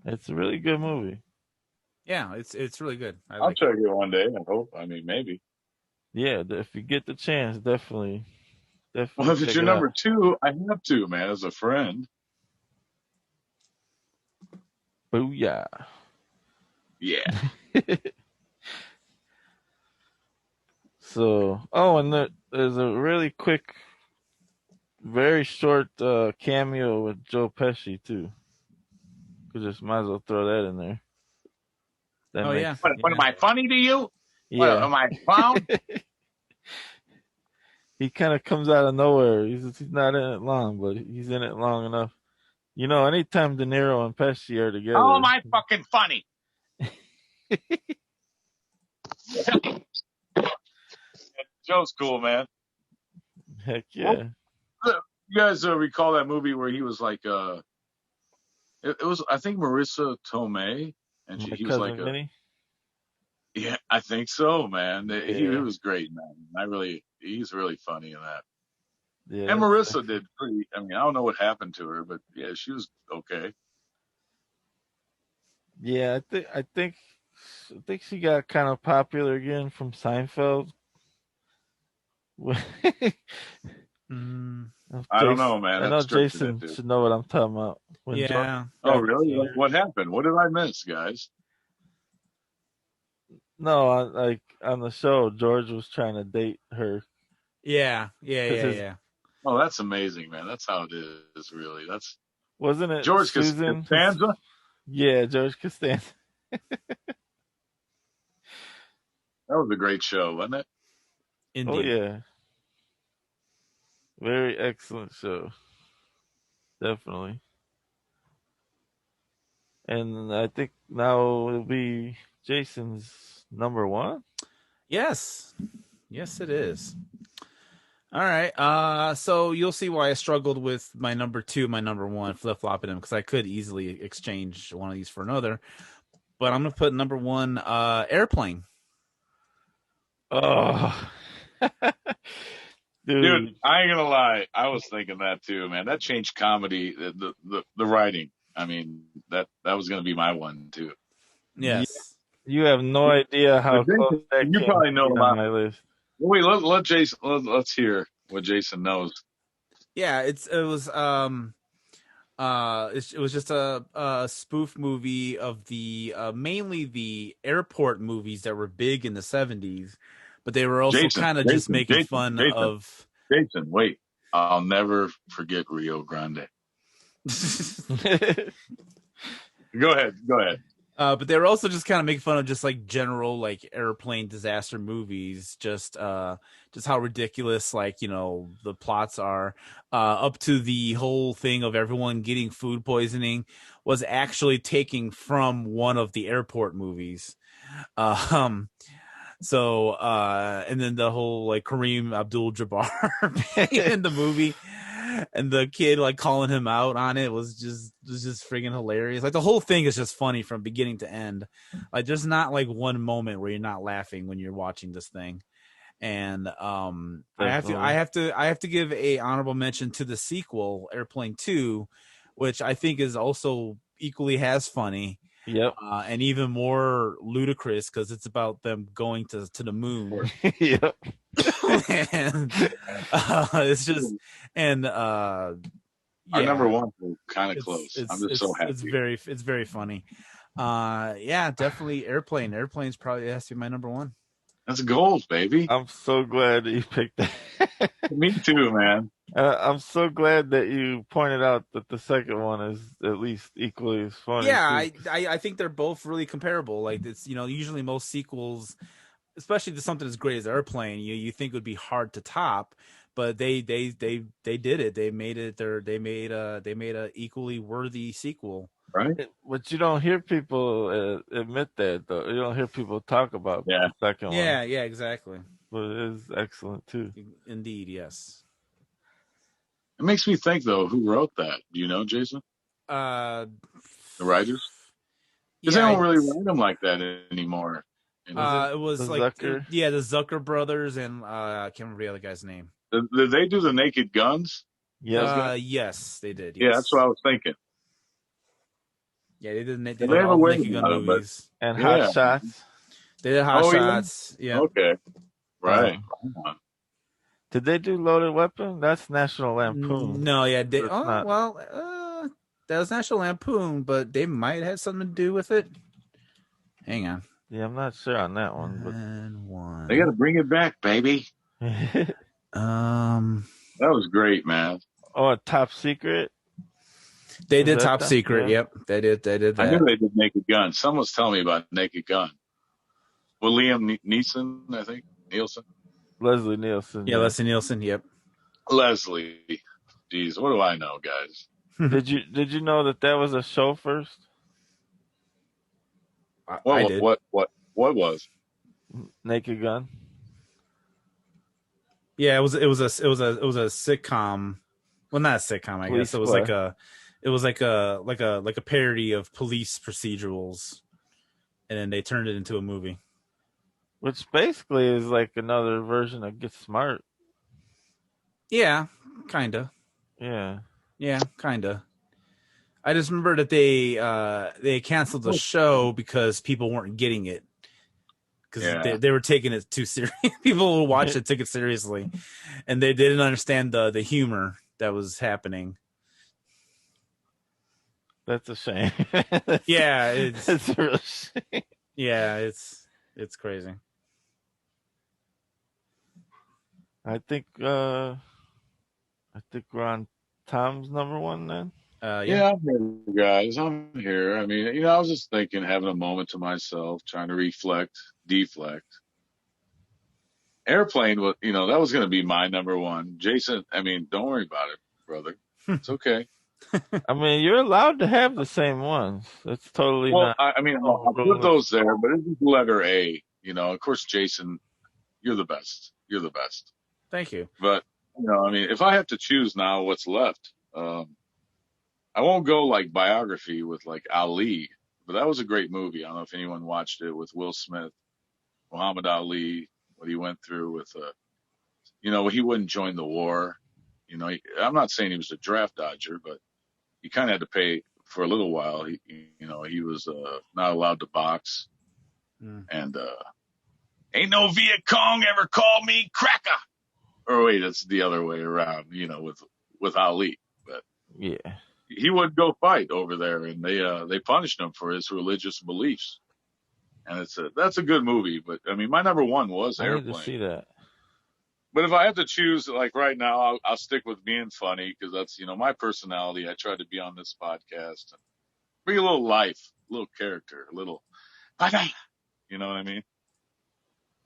It's a really good movie. Yeah, it's really good. I'll check it one day. I hope. I mean, maybe. Yeah, if you get the chance, definitely. Well, if it's your number 2, I have to, man, as a friend. Booyah. Yeah. So, and there's a really quick, very short cameo with Joe Pesci too. We just might as well throw that in there. Yeah. What am I funny to you? Yeah. What, am I clown? He kind of comes out of nowhere. He's not in it long, but he's in it long enough. You know, anytime De Niro and Pesci are together. How am I fucking funny? Joe's cool, man. Heck yeah. Well, you guys recall that movie where he was like, it was, I think, Marissa Tomei, and he was like Minnie? Yeah, I think so, man. He was great, man. He's really funny in that. Yeah, and Marissa did pretty. I mean, I don't know what happened to her, but yeah, she was okay. Yeah, I think she got kind of popular again from Seinfeld. I don't know, man. I know Jason should know what I'm talking about. Oh, really? What happened? What did I miss, guys? No, like on the show, George was trying to date her. Yeah. Oh, that's amazing, man. That's how it is, really. Wasn't it George Susan Costanza? Yeah, George Costanza. That was a great show, wasn't it? Indeed. Oh yeah, very excellent show. Definitely. And I think now it'll be Jason's number 1. Yes, it is. All right. So you'll see why I struggled with my number 2, my number 1, flip-flopping them, because I could easily exchange one of these for another. But I'm going to put number 1, Airplane. Oh. Dude, I ain't gonna lie. I was thinking that too, man. That changed comedy, the writing. I mean, that was gonna be my one too. Yes. You have no idea how close that you probably know on my list. Wait, let Jason. Let's hear what Jason knows. Yeah, it was just a spoof movie of the mainly the airport movies that were big in the 70s, but they were also Jason, kind of just Jason, making Jason, fun Jason, of Jason. Wait, I'll never forget Rio Grande. Go ahead. Go ahead. but they were also just kind of making fun of just like general like airplane disaster movies, just how ridiculous like, you know, the plots are, up to the whole thing of everyone getting food poisoning was actually taking from one of the airport movies. Um so and then the whole like Kareem Abdul-Jabbar being in the movie and the kid like calling him out on it was just friggin' hilarious. Like the whole thing is just funny from beginning to end. Like there's not like one moment where you're not laughing when you're watching this thing. And Definitely. I have to give a honorable mention to the sequel, Airplane 2, which I think is also equally as funny. Yep. And even more ludicrous because it's about them going to the moon. Yep. And it's just and Our yeah, number one was kind of close. I'm just so happy. it's very funny. Yeah, definitely Airplane. Airplane's probably has to be my number one. That's gold, baby. I'm so glad that you picked that. Me too, man. I'm so glad that you pointed out that the second one is at least equally as funny. Yeah, too. I think they're both really comparable. Like it's, you know, usually most sequels, especially to something as great as Airplane, you think would be hard to top, but they did it. They made it they made a equally worthy sequel. Right? But you don't hear people admit that, though. You don't hear people talk about Yeah. the second Yeah, one. yeah, exactly. But it is excellent, too. Indeed, yes. It makes me think though, who wrote that? Do you know, Jason? Uh, The writers? Because yeah, they don't really write them like that anymore. You know? it was the like Zucker? yeah, the Zucker brothers and I can't remember the other guy's name. Did they do the Naked Guns? Yep. Yes, they did. Yeah, Yes. that's what I was thinking. Yeah, they did. They They did have a all the way Naked Gun about it, but movies. And yeah. Hot Shots. They did Hot Oh, yeah? Shots. Yeah. Okay. Right. Did they do Loaded Weapon? That's National Lampoon. No, yeah. They, It's oh not. well, that was National Lampoon, but they might have something to do with it. Hang on. Yeah, I'm not sure on that one. And one. They got to bring it back, baby. But That was great, man. oh, Top Secret. They Is did that Top them? Secret. Yeah. Yep, they did. They did I knew that. they did Naked Gun. Someone was telling me about Naked Gun. Well, Liam Neeson, I think. Nielsen. Leslie Nielsen. Yeah, Leslie Nielsen. Yep. Leslie. Jeez, what do I know, guys? Did you know that was a show first? I did. What was? Naked Gun. Yeah, it was a sitcom. Well, not a sitcom, I guess. It was like a parody of police procedurals, and then they turned it into a movie. Which basically is like another version of Get Smart. Yeah, kinda. Yeah. Yeah, kinda. I just remember that they canceled the show because people weren't getting it. Because they were taking it too serious. People who watched it took it seriously, and they didn't understand the humor that was happening. That's a shame. Yeah, it's a real shame. Yeah, it's crazy. I think we're on Tom's number one then. Yeah, I'm here, guys. I'm here. I mean, I was just thinking, having a moment to myself, trying to reflect, deflect. Airplane was, that was going to be my number one. Jason, I mean, don't worry about it, brother. It's okay. I mean, you're allowed to have the same ones. It's totally Well, not. I'll put those there, but it's just letter A. Of course, Jason, you're the best. You're the best. Thank you. But, if I have to choose now what's left, I won't go like biography with like Ali, but that was a great movie. I don't know if anyone watched it with Will Smith, Muhammad Ali, what he went through with, he wouldn't join the war. I'm not saying he was a draft dodger, but he kind of had to pay for a little while. He was not allowed to box, and ain't no Viet Cong ever called me cracker. Or wait, it's the other way around. With with Ali, but Yeah. he wouldn't go fight over there, and they punished him for his religious beliefs. And that's a good movie. But I mean, my number one was I need to Airplane. see that. But if I have to choose, like right now, I'll stick with being funny because that's my personality. I try to be on this podcast and bring a little life, a little character, a little, you know what I mean?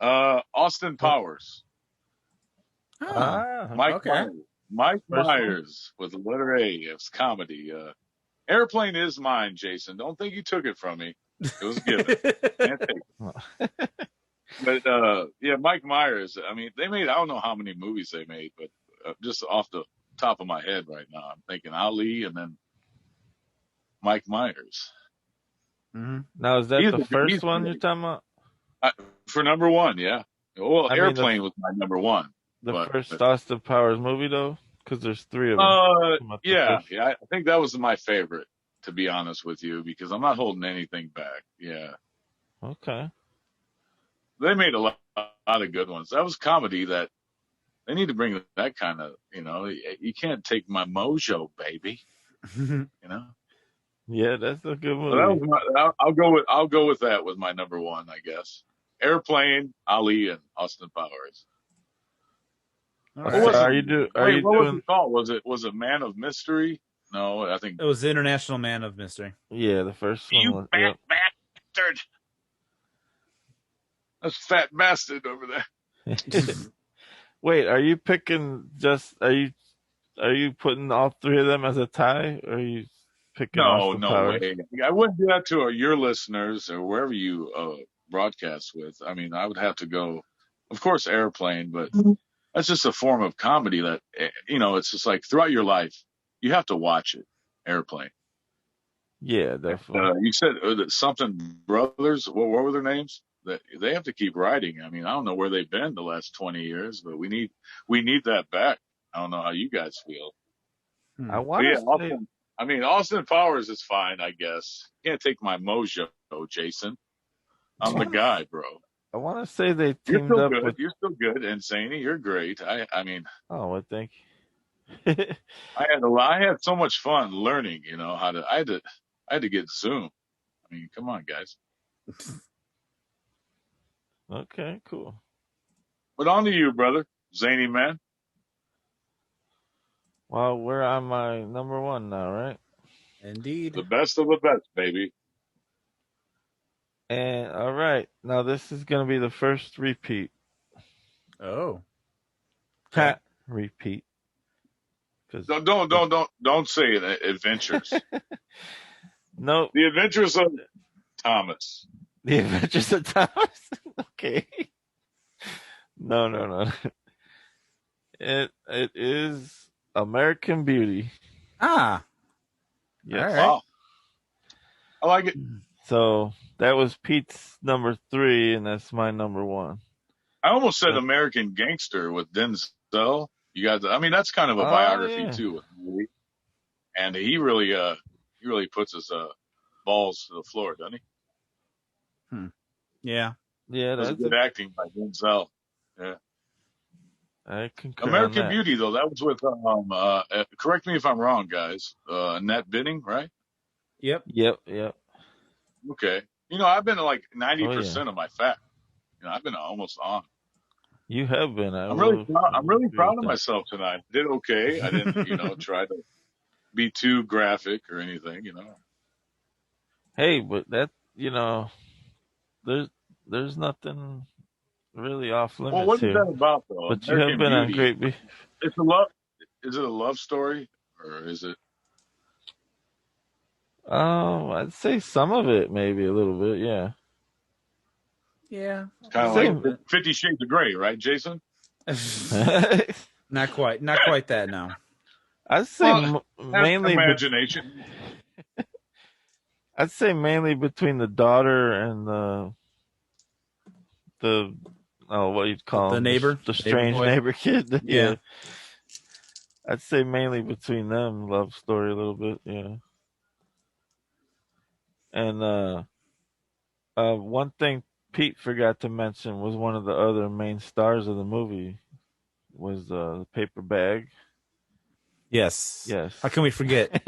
Austin Powers, Oh, Mike okay. Myers, Mike First one? Myers with the letter A. It's comedy. Airplane is mine, Jason. Don't think you took it from me. It was given. Can't take it. But yeah, Mike Myers. I mean, they made I don't know how many movies they made, but just off the top of my head right now, I'm thinking Ali and then Mike Myers. Mm-hmm. Now, is that He's the a- first he's one great. you're talking about? For number one, yeah. Well, I mean, Airplane was my number one. The first Austin Powers movie, though? Because there's 3 of them. Yeah. I think that was my favorite, to be honest with you, because I'm not holding anything back. Yeah. Okay. They made a lot of good ones. That was comedy that they need to bring that kind of, you can't take my mojo, baby. Yeah, that's a good So that movie. was I'll go with that with my number one, I guess. Airplane, Ali, and Austin Powers. All What right. was So it? are you Wait, what was doing? it called? Was it Man of Mystery? No, I think It was the International Man of Mystery. Yeah, the first one. you Was, fat bastard. That's fat bastard over there. yep. Wait, are you picking Are you putting all 3 of them as a tie, or are you picking No, Austin no Powers? way. I wouldn't do that to your listeners or wherever you broadcast with. I mean, I would have to go, of course, Airplane, but that's just a form of comedy that, it's just like throughout your life, you have to watch it. Airplane. Yeah, definitely. You said that something brothers. What were their names? That they have to keep writing. I mean, I don't know where they've been the last 20 years, but we need that back. I don't know how you guys feel. I But want yeah, to say, Austin Powers is fine, I guess. Can't take my mojo, Jason. I'm the guy, bro. I want to say they You're teamed still up good. with. You're still good. And Zany, you're great. I mean, Oh, well, thank you. I had so much fun learning, how to, I had to get Zoom. I mean, come on, guys. Okay, cool. But on to you, brother. Zany man. Well, we're on my number one now, right? Indeed. The best of the best, baby. And all right, now this is gonna be the first repeat. Oh. Cat repeat. Don't say it. Adventures. No, The Adventures of Thomas. The Adventures of Thomas. Okay. No. It is American Beauty. Ah. Yes. All right. Wow. I like it. So that was Pete's number 3, and that's my number 1. I almost said American Gangster with Denzel. You got that's kind of a biography too. And he really puts his balls to the floor, doesn't he? Yeah. Yeah, That's that's good acting by Denzel. Yeah. I concur American on that. Beauty though, that was with correct me if I'm wrong, guys. Annette Bening, right? Yep. Okay. I've been like 90% of my fat. I've been almost on. You have been. I'm really proud of myself tonight. I did okay. I didn't, try to be too graphic or anything, Hey, but that there's nothing really off limits Well, what is here. that about though? But you have been on Great Beef. It's a love. Is it a love story or is it? Oh, I'd say some of it, maybe a little bit. Yeah. Yeah. Kind of like 50 Shades of Grey, right, Jason? Not quite that, no. I'd say mainly imagination. I'd say mainly between the daughter and the what you'd call the him, neighbor, the strange neighbor kid. Yeah. I'd say mainly between them, love story a little bit. Yeah. And one thing Pete forgot to mention was one of the other main stars of the movie was the paper bag. Yes. Yes. How can we forget?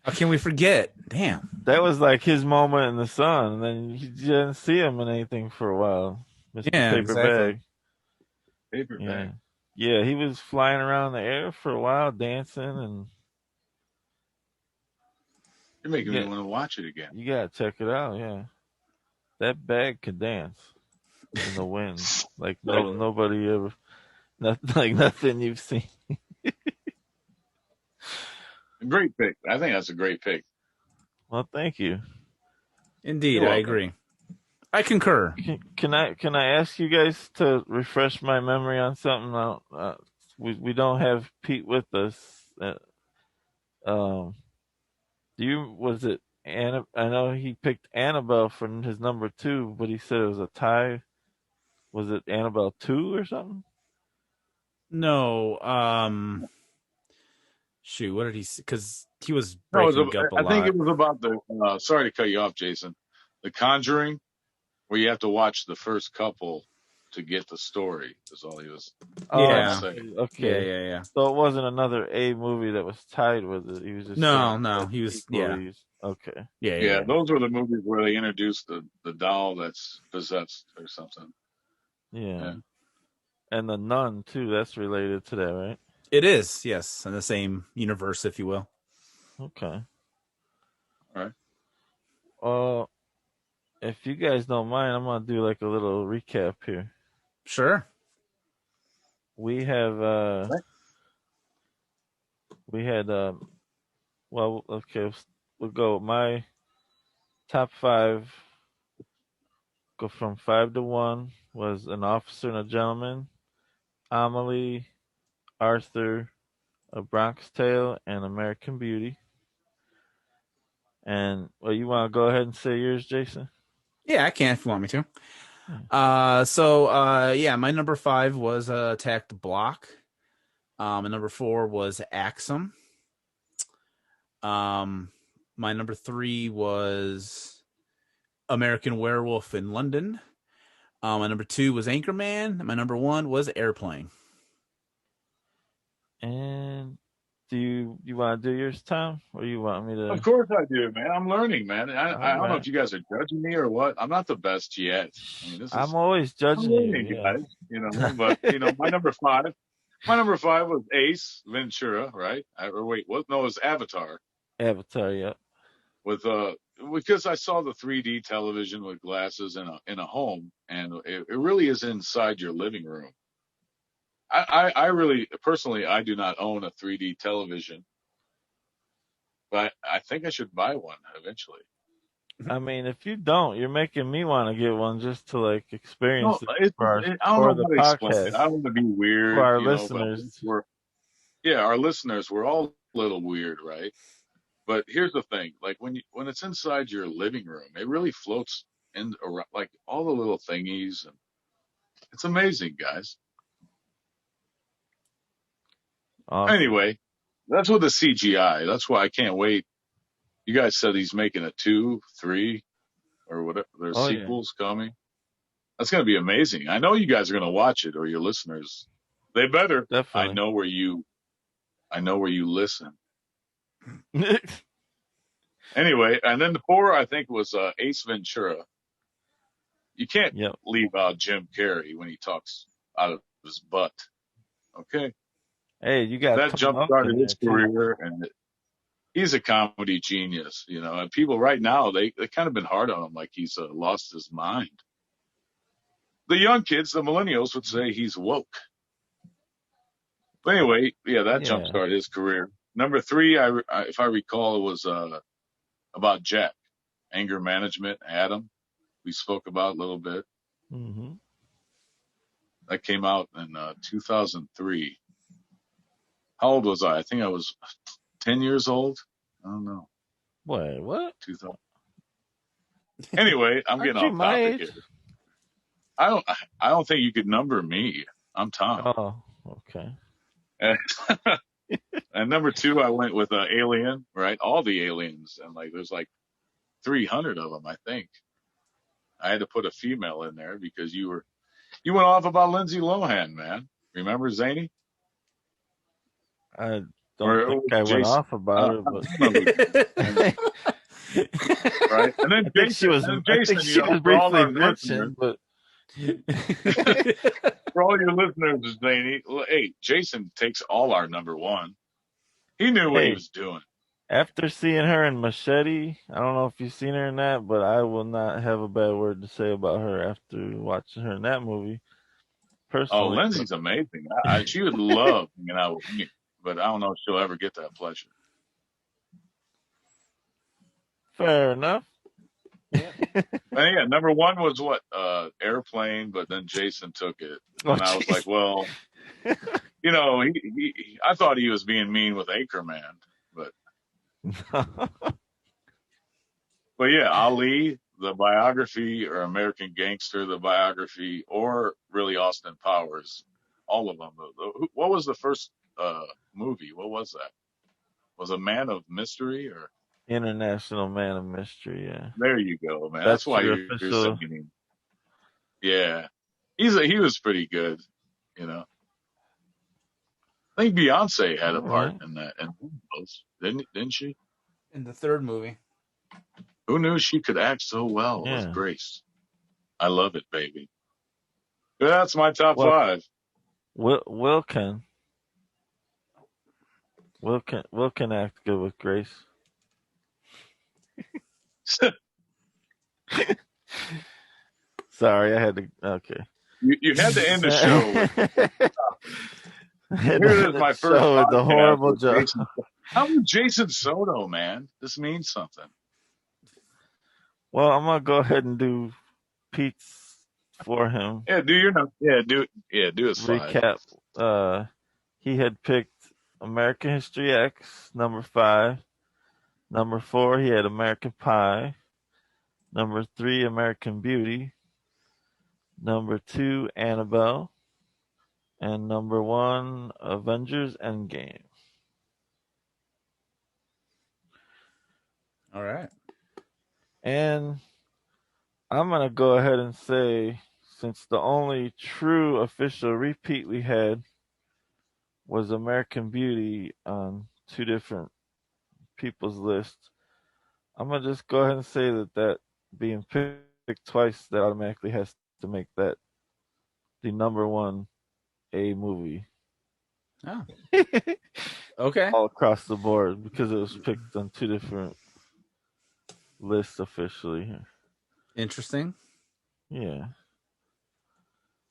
How can we forget? Damn. That was like his moment in the sun, and then you didn't see him in anything for a while. Mr. Yeah, Paper exactly. Bag. Paper Yeah. bag. Yeah, he was flying around the air for a while, dancing, and You're making me yeah, want to watch it again. you gotta check it out. Yeah, that bag could dance in the wind like nobody ever, like nothing you've seen. Great pick. I think that's a great pick. Well, thank you. Indeed, You're I welcome. agree. I concur. Can I ask you guys to refresh my memory on something? We don't have Pete with us. Um, was it Anna? I know he picked Annabelle for his number 2, but he said it was a tie. Was it Annabelle 2 or something? No, shoot, what did he? Because he was No, breaking up a I think lot. it was about the. Sorry to cut you off, Jason. The Conjuring, where you have to watch the first couple to get the story. Is all he was trying to Yeah. say. Okay. Yeah. So it wasn't another A movie that was tied with it. He was just saying No, that he was. equally. Okay. Yeah, those were the movies where they introduced the doll that's possessed or something. Yeah. And the Nun too. That's related to that, right? It is, yes, in the same universe, if you will. Okay. All right. If you guys don't mind, I'm gonna do like a little recap here. Sure. We have well, okay, we'll go. My top 5 go from 5 to 1 was An Officer and a Gentleman, Amelie, Arthur, A Bronx Tale, and American Beauty. And well, you want to go ahead and say yours, Jason? Yeah, I can if you want me to. Yeah, my number 5 was Attack the Block. And number 4 was Axum. My number 3 was American Werewolf in London. My number 2 was Anchorman. My number 1 was Airplane. And do you want to do yours, Tom, or you want me to? Of course I do, man. I'm learning, man. I don't know Right. if you guys are judging me or what. I'm not the best yet. I mean, I'm always judging I'm learning, you. guys. But my number 5. My number 5 was Ace Ventura, right? Or wait, what? No, it was Avatar. Avatar, yeah. With because I saw the 3D television with glasses in a home, and it really is inside your living room. I really personally I do not own a 3D television, but I think I should buy one eventually. I mean, if you don't, you're making me want to get one just to like experience No, it for I don't know the how to explain it. podcast, I don't want to be weird, for our but listeners. our listeners, we're all a little weird, right? But here's the thing: like when it's inside your living room, it really floats in around, like all the little thingies, and it's amazing, guys. Awesome. Anyway, that's with the CGI. That's why I can't wait. You guys said he's making a 2, 3, or whatever. There's sequels coming. That's going to be amazing. I know you guys are going to watch it, or your listeners. They better. Definitely. I know where you listen. Anyway, and then the 4, I think, was Ace Ventura. You can't leave out Jim Carrey when he talks out of his butt. Okay. Hey, you got that jump started his career, and he's a comedy genius. And people right now they kind of been hard on him, like he's lost his mind. The young kids, the millennials, would say he's woke. But anyway, that jump started his career. Number 3, if I recall, it was about Jack, anger management. Adam, we spoke about a little bit. Mm-hmm. That came out in 2003. How old was I? I think I was 10 years old. I don't know. Wait, what? 2000. Anyway, I'm getting off topic here. I don't think you could number me. I'm Tom. Oh, okay. And number 2, I went with Alien, right? All the aliens, and there's 300 of them, I think. I had to put a female in there because you went off about Lindsay Lohan, man. Remember Zany? don't think I went Jason. off about her, I but don't know right? And then I think she was. I think she was for all briefly our listeners, mentioned, but for all your listeners, Zany, hey, Jason takes all our number one. He knew what he hey, was doing. after seeing her in Machete, I don't know if you've seen her in that, but I will not have a bad word to say about her after watching her in that movie. Oh, Personally, Lindsay's amazing. She would love hanging out with me, but I don't know if she'll ever get that pleasure. fair enough. And yeah, number one was what? Airplane, but then Jason took it. And I was like, well, you know, I thought he was being mean with Anchorman, but yeah, Ali, the biography, or American Gangster, the biography, or really Austin Powers, all of them. What was the first movie? What was that? Was it Man of Mystery or? International Man of Mystery. Yeah, There you go, man. That's that's why your you're official. saying him. Yeah, he was pretty good, you know. I think Beyonce had All a part right. in that, and didn't she? In the third movie. Who knew she could act so well with Yeah. grace? I love it, baby. That's my top Well, five. Will can act good with grace. Sorry, I had to. Okay. You had to end the show with, here it is, my first show with the podcast horrible with joke. Jason. How about Jason Soto, man? This means something. Well, I'm gonna go ahead and do Pete's for him. Yeah, do his five. Recap. He had picked American History X, number 5. Number 4, he had American Pie. Number 3, American Beauty. Number 2, Annabelle. And number 1, Avengers Endgame. All right. And I'm going to go ahead and say, since the only true official repeat we had was American Beauty on 2 different people's lists, I'm going to just go ahead and say that being picked twice, that automatically has to make that the number 1 A movie. Oh. Okay. All across the board, because it was picked on 2 different lists officially. Interesting. Yeah.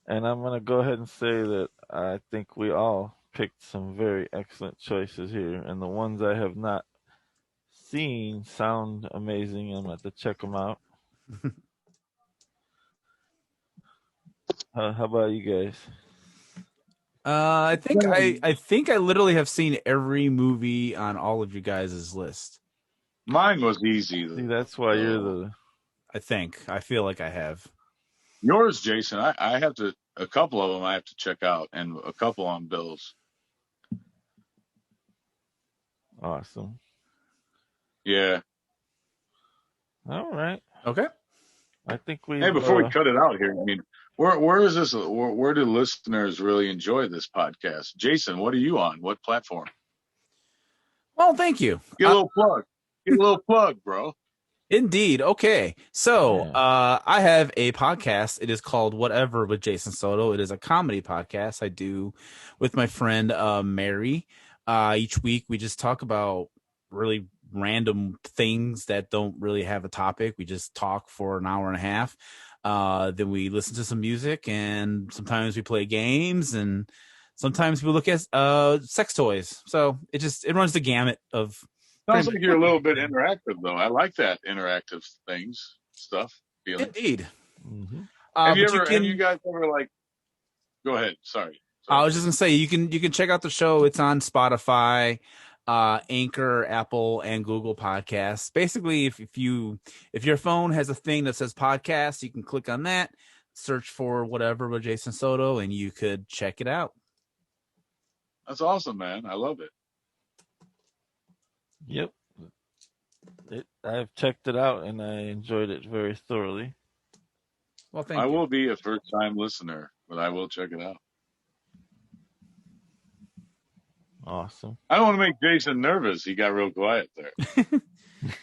And I'm going to go ahead and say that I think we all picked some very excellent choices here. And the ones I have not seen sound amazing. I'm going to have to check them out. How about you guys? I think I literally have seen every movie on all of you guys' list. Mine was easy. See, that's why you're the... I feel like I have. Yours, Jason, I have to, a couple of them I have to check out, and a couple on Bill's. Awesome. Yeah. All right. Okay. I think we... Hey, before we cut it out here, I mean, where is this? Where do listeners really enjoy this podcast? Jason, what are you on? What platform? Well, thank you. Get a little plug. Get a little plug, bro. Indeed. Okay. So I have a podcast. It is called Whatever with Jason Soto. It is a comedy podcast I do with my friend Mary. Each week we just talk about really random things that don't really have a topic. We just talk for an hour and a half. Then we listen to some music, and sometimes we play games, and sometimes we look at sex toys. So it runs the gamut of... Sounds like you're a little bit interactive, though. I like that interactive stuff. Feeling. Indeed. Mm-hmm. Have you guys ever like? Go ahead. Sorry. I was just gonna say you can check out the show. It's on Spotify, Anchor, Apple, and Google Podcasts. Basically, if your phone has a thing that says podcast, you can click on that, search for Whatever with Jason Soto, and you could check it out. That's awesome, man. I love it. Yep. I've checked it out and I enjoyed it very thoroughly. Well, thank you. I will be a first-time listener, but I will check it out. Awesome. I don't want to make Jason nervous. He got real quiet there.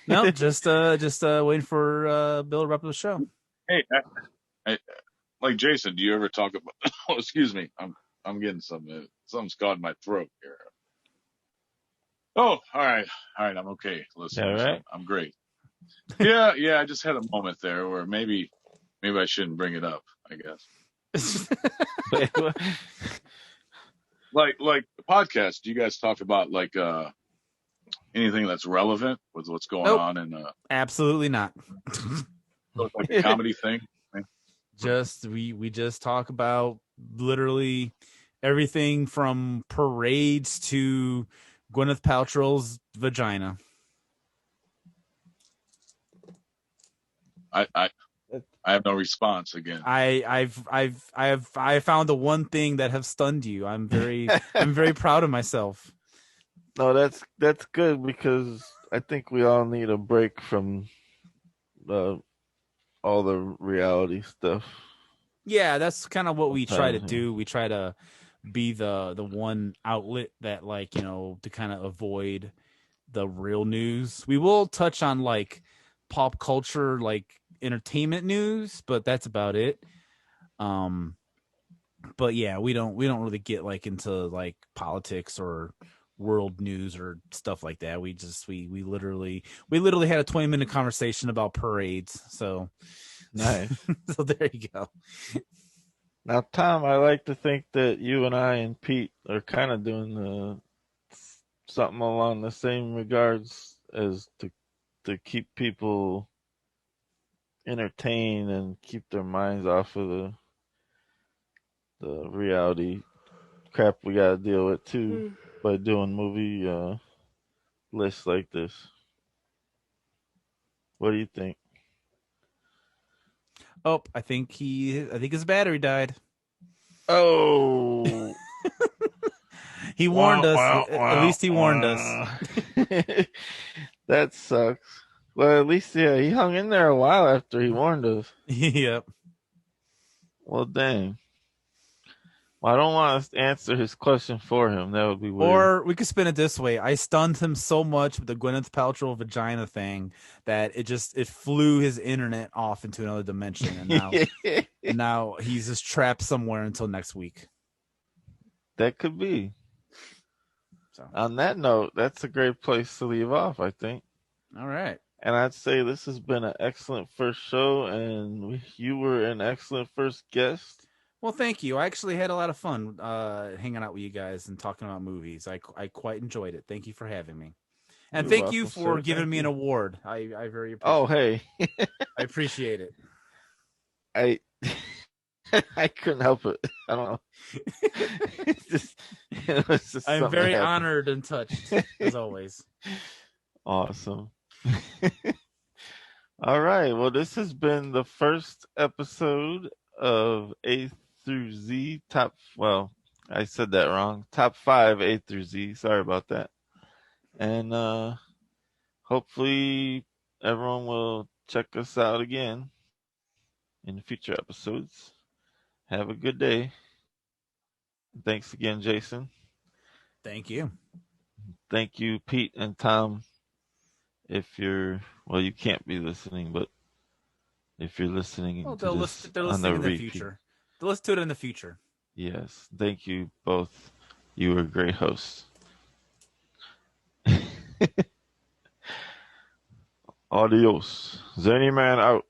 No, just waiting for Bill to wrap up the show. Hey, like Jason, do you ever talk about? Oh, excuse me. I'm getting something's caught in my throat here. Oh, all right. I'm okay, listeners. All right. I'm great. Yeah. I just had a moment there where maybe I shouldn't bring it up. I guess. Wait, what? Like the podcast. Do you guys talk about like anything that's relevant with what's going Nope. on in Absolutely not. like a comedy thing? We just talk about literally everything from parades to Gwyneth Paltrow's vagina. I have no response again. I found the one thing that have stunned you. I'm very proud of myself. No, that's good because I think we all need a break from all the reality stuff. Yeah, that's kind of what we try to Sometimes, do. We try to be the one outlet that, like, you know, to kind of avoid the real news. We will touch on like pop culture, like entertainment news, but that's about it. But yeah, we don't really get like into like politics or world news or stuff like that. We literally had a 20-minute conversation about parades. So nice. so there you go. Now, Tom, I like to think that you and I and Pete are kind of doing something along the same regards as to keep people entertained and keep their minds off of the reality crap we gotta deal with too by doing movie lists like this. What do you think? Oh, I think his battery died. Oh, He warned us. At least he warned us. That sucks. Well, at least he hung in there a while after he warned us. Yep. Well, dang. Well, I don't want us to answer his question for him. That would be weird. Or we could spin it this way. I stunned him so much with the Gwyneth Paltrow vagina thing that it flew his internet off into another dimension, and now he's just trapped somewhere until next week. That could be. So on that note, that's a great place to leave off, I think. All right. And I'd say this has been an excellent first show, and you were an excellent first guest. Well, thank you. I actually had a lot of fun hanging out with you guys and talking about movies. I quite enjoyed it. Thank you for having me. And You're thank you welcome, for sir. giving Thank me you. an award. I very appreciate Oh, it. hey. I appreciate it. I couldn't help it. I don't know. It's just I'm something very that happened. honored and touched, as always. Awesome. All right. Well, this has been the first episode of A through Z top. Well, I said that wrong. Top 5 A through Z. Sorry about that. And hopefully everyone will check us out again in future episodes. Have a good day. Thanks again, Jason. Thank you. Thank you, Pete and Tom. If you're, well, you can't be listening, but if you're listening Well, to they're this listening on the in the repeat, future. They'll listen to it in the future. yes, thank you both. You were great hosts. Adios. SzanyMan out.